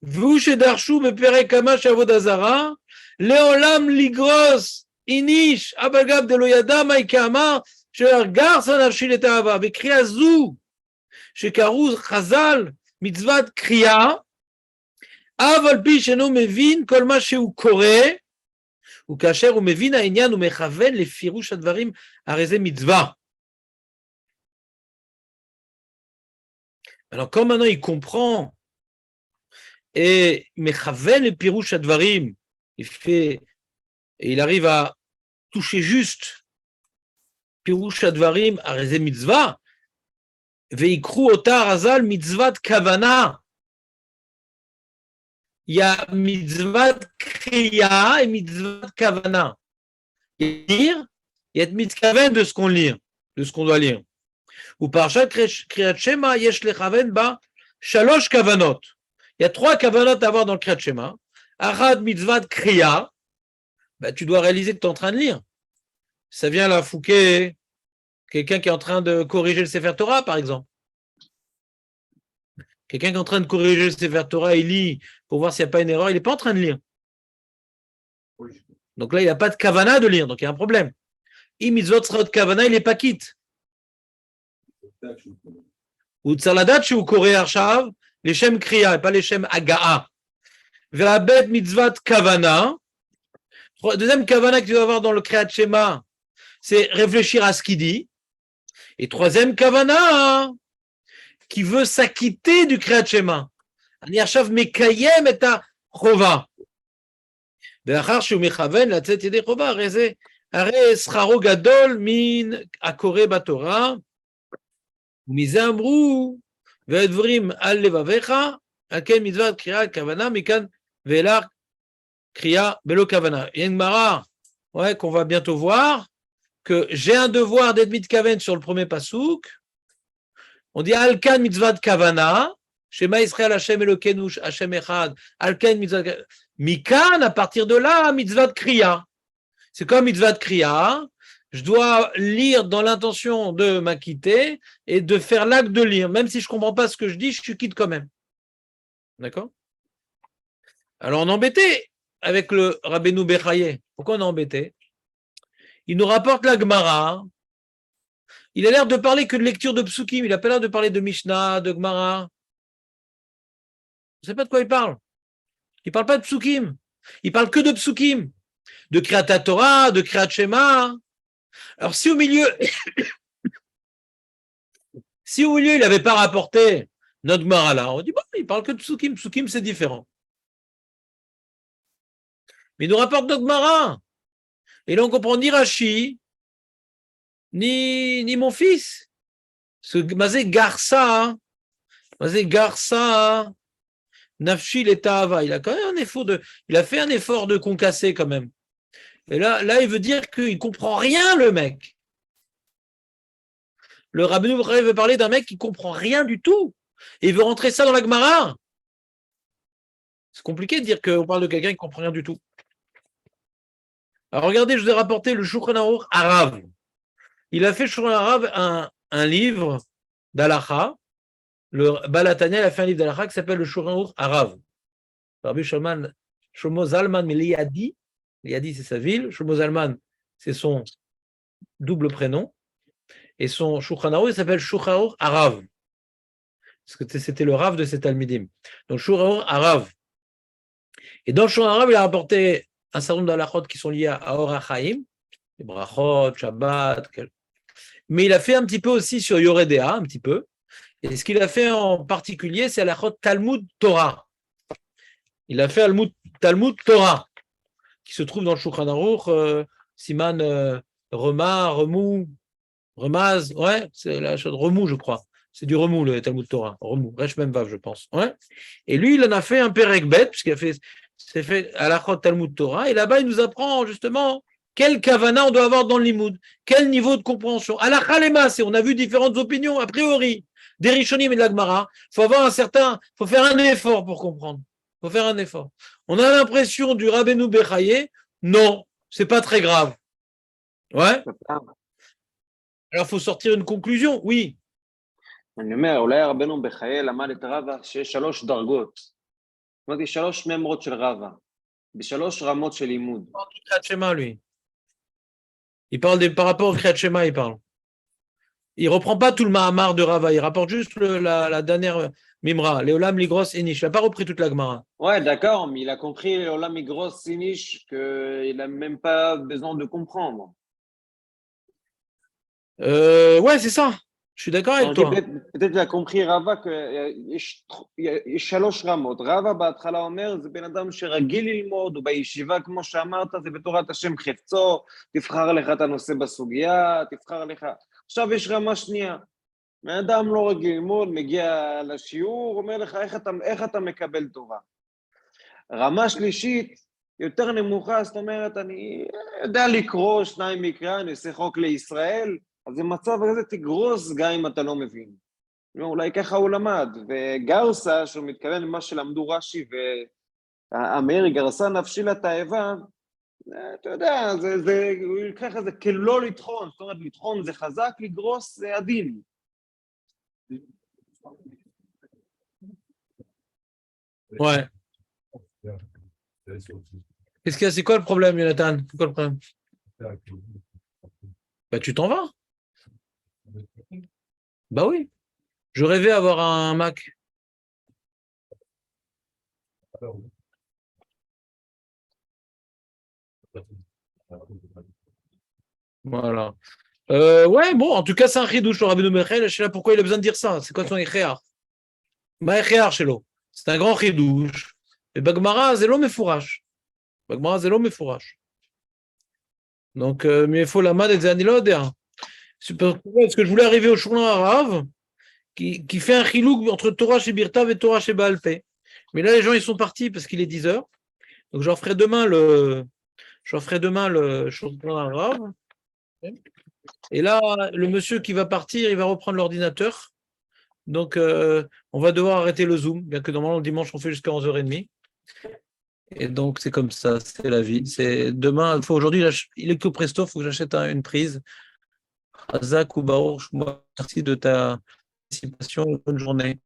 Vous chez Darshu me pere kamash avodazara, leolam ligros inish abagav de loyada maikama, shegar sanavshil et ahava, vekriya zu, shekaru chazal mitzvat kriya, aval pi sheno mevin kol ma sheu kore, וכאשר הוא מבין העניין הוא מכוון לפירוש הדברים, הרי זה מצווה. Alors comme maintenant il comprend et מכוון לפירוש הדברים, il arrive à toucher juste פירוש הדברים, הרי זה מצווה, ויקחו אותה רז"ל מצוות כוונה. Il y a mitzvah kriya et mitzvah kavana. Il y a mitzkaven de ce qu'on lit, de ce qu'on doit lire. Ou par chaque kriyat shema, yesh lechaven ba shalosh kavanot. Il y a 3 kavanot à avoir dans le kriyat shema. Achad mitzvah kriya, tu dois réaliser que tu es en train de lire. Ça vient la fouquer, quelqu'un qui est en train de corriger le Sefer Torah, par exemple. Quelqu'un qui est en train de corriger le Sefer Torah, il lit pour voir s'il n'y a pas une erreur, il n'est pas en train de lire. Donc là, il n'y a pas de kavana de lire, donc il y a un problème. Imitzvot srot kavana, il n'est pas quitte. Ou tsaladat shu koré arshav, les shem kriya, et pas les shem aga'a. Ve'abet mitzvot kavana. Deuxième kavana que tu dois avoir dans le kriyat shema, c'est réfléchir à ce qu'il dit. Et troisième kavana, qui veut s'acquitter du kriyat shema. אני עכשיו מקיים את החובה. ואחר שהוא מכוון לצאת ידי חובה, הרי שכרו גדול מן הקורא בתורה, ומזה אמרו, והדברים על לבביך, על כן מצוות קריאה כוונה, מכאן ואילך קריאה בלא כוונה. Il y a une Gemara, qu'on va bientôt voir, que j'ai un devoir d'être mitkaven sur le premier pasouk. On dit al kan mitzvat kavana, Shema Israël Hashem Elokeinu Hashem Echad, Alken mitzvah. Mikan, à partir de là, mitzvah de kriya. C'est comme mitzvah de kriya. Je dois lire dans l'intention de m'acquitter et de faire l'acte de lire. Même si je ne comprends pas ce que je dis, je suis quitte quand même. D'accord? Alors on est embêté avec le Rabbeinu Bechaye. Pourquoi on est embêté? Il nous rapporte la Gemara. Il a l'air de parler que de lecture de psukim. Il n'a pas l'air de parler de Mishnah, de Gemara. Je ne sais pas de quoi il parle. Il ne parle pas de psukim. Il parle que de psukim. De Kriyat Torah, de Kriyat Shema. Alors si au milieu, il n'avait pas rapporté notre Gemara là, on dit bon, il parle que de psukim. Psukim c'est différent. Mais il nous rapporte notre Gemara. Et là on comprend ni Rashi, ni mon fils. Ce Mazé Garça, Nafshi Letahava. Il a quand même il a fait un effort de concasser quand même. Et là, il veut dire qu'il ne comprend rien, le mec. Le Rabbeinu Bechaya veut parler d'un mec qui ne comprend rien du tout. Et il veut rentrer ça dans la Gemara. C'est compliqué de dire qu'on parle de quelqu'un qui ne comprend rien du tout. Alors regardez, je vous ai rapporté le Shulchan Aruch Arav. Il a fait Shulchan Arav un livre d'Alacha. Le Balatania, il a fait un livre d'Alacha qui s'appelle le Shulchan Aruch Arav. Rabbi Shlomo Zalman, mais Liadi, c'est sa ville. Shlomo Zalman, c'est son double prénom. Et son Shulchan Aruch, il s'appelle Shulchan Aruch Arav. Parce que c'était le Rav de cet Talmidim. Donc Shulchan Aruch Arav. Et dans le Shulchan Aruch, il a rapporté un certain nombre d'halachot qui sont liés à Orach Chaim, les brachot, Shabbat. Mais il a fait un petit peu aussi sur Yoredea, un petit peu. Et ce qu'il a fait en particulier, c'est halachot Talmud Torah. Il a fait Talmud Torah, qui se trouve dans le Shulchan Aruch, Siman Remou, Remaz, ouais, c'est la chose Remou, je crois. C'est du Remou, le Talmud Torah. Remou, Resh Mem Vav, je pense. Ouais. Et lui, il en a fait un Perek Bet, puisqu'il a fait, c'est fait à la Talmud Torah. Et là-bas, il nous apprend justement quel kavana on doit avoir dans le limoud, quel niveau de compréhension. À la Chalema, on a vu différentes opinions, a priori, des Rishonim et de la Gemara. Il faut faire un effort pour comprendre. Il faut faire un effort. On a l'impression du Rabbeinu Bechaya, non, c'est pas très grave. Ouais. Alors, il faut sortir une conclusion, oui. אני אומר, אולי רבנו בחיי למד את רבא שיש 3 דרגות. אמרתי 3 ממרות של רבא, ב3 רמות של לימוד. Il parle par rapport au Kriyat Shema, il parle. Il ne reprend pas tout le Mahamar de Rava, il rapporte juste la dernière Mimra, Leolam Ligros Inish. Il n'a pas repris toute la Gemara. Ouais, d'accord, mais il a compris Leolam Ligros Inish qu'il n'a même pas besoin de comprendre. Ouais, c'est ça. Je suis d'accord avec toi. peut-être il a compris Rava שיש 3 רמות. רבא בהתחלה אומר, זה בן אדם שרגיל ללמוד, ובישיבה, כמו שאמרת, זה בתורת השם חפצו, תבחר לך את הנושא בסוגיה, תבחר לך. עכשיו יש רמה שנייה. בן אדם לא רגיל ללמוד, מגיע לשיעור, אומר לך, איך אתה מקבל תורה? רמה שלישית, יותר נמוכה, זאת אומרת, אני יודע לקרוא 2 מקרא, אני עושה חוק לישראל, אז במצב הזה תגרוס גם אם אתה לא מבין. אולי ככה הוא למד, וגרסה, שהוא מתכוון למה שלמדו רש"י, והמאיר גרסה נפשי לתאבה, אתה יודע, הוא יקח את זה כלא לטחון, זאת אומרת, לטחון זה חזק, לגרוס זה עדין. Ouais. Qu'est-ce qu'il y a? C'est quoi le problème, Jonathan? C'est quoi le problème? Bah, tu t'en vas. Bah oui. Je rêvais avoir un Mac. Voilà. Ouais, bon, en tout cas, c'est un chidouche, le Rabbeinu Bechaya. Je sais pas pourquoi il a besoin de dire ça. C'est quoi son échéar? Ma échéar, Shelo. C'est un grand chidouche. Et Bagmara, c'est l'homme mefourash. Bagmara, c'est l'homme mefourash. Donc, mais il faut la mad et Zanilodéa. Parce que je voulais arriver au Shulchan Arav qui fait un chilouk entre Torah chez Birtav et Torah chez Baal Peh. Mais là, les gens, ils sont partis parce qu'il est 10h. Donc, j'en ferai demain le Shulchan Arav. Et là, le monsieur qui va partir, il va reprendre l'ordinateur. Donc, on va devoir arrêter le Zoom, bien que normalement, le dimanche, on fait jusqu'à 11h30. Et donc, c'est comme ça, c'est la vie. C'est demain, aujourd'hui, il est que presto, il faut que j'achète une prise. Hazak ou Baruch, merci de ta participation. Bonne journée.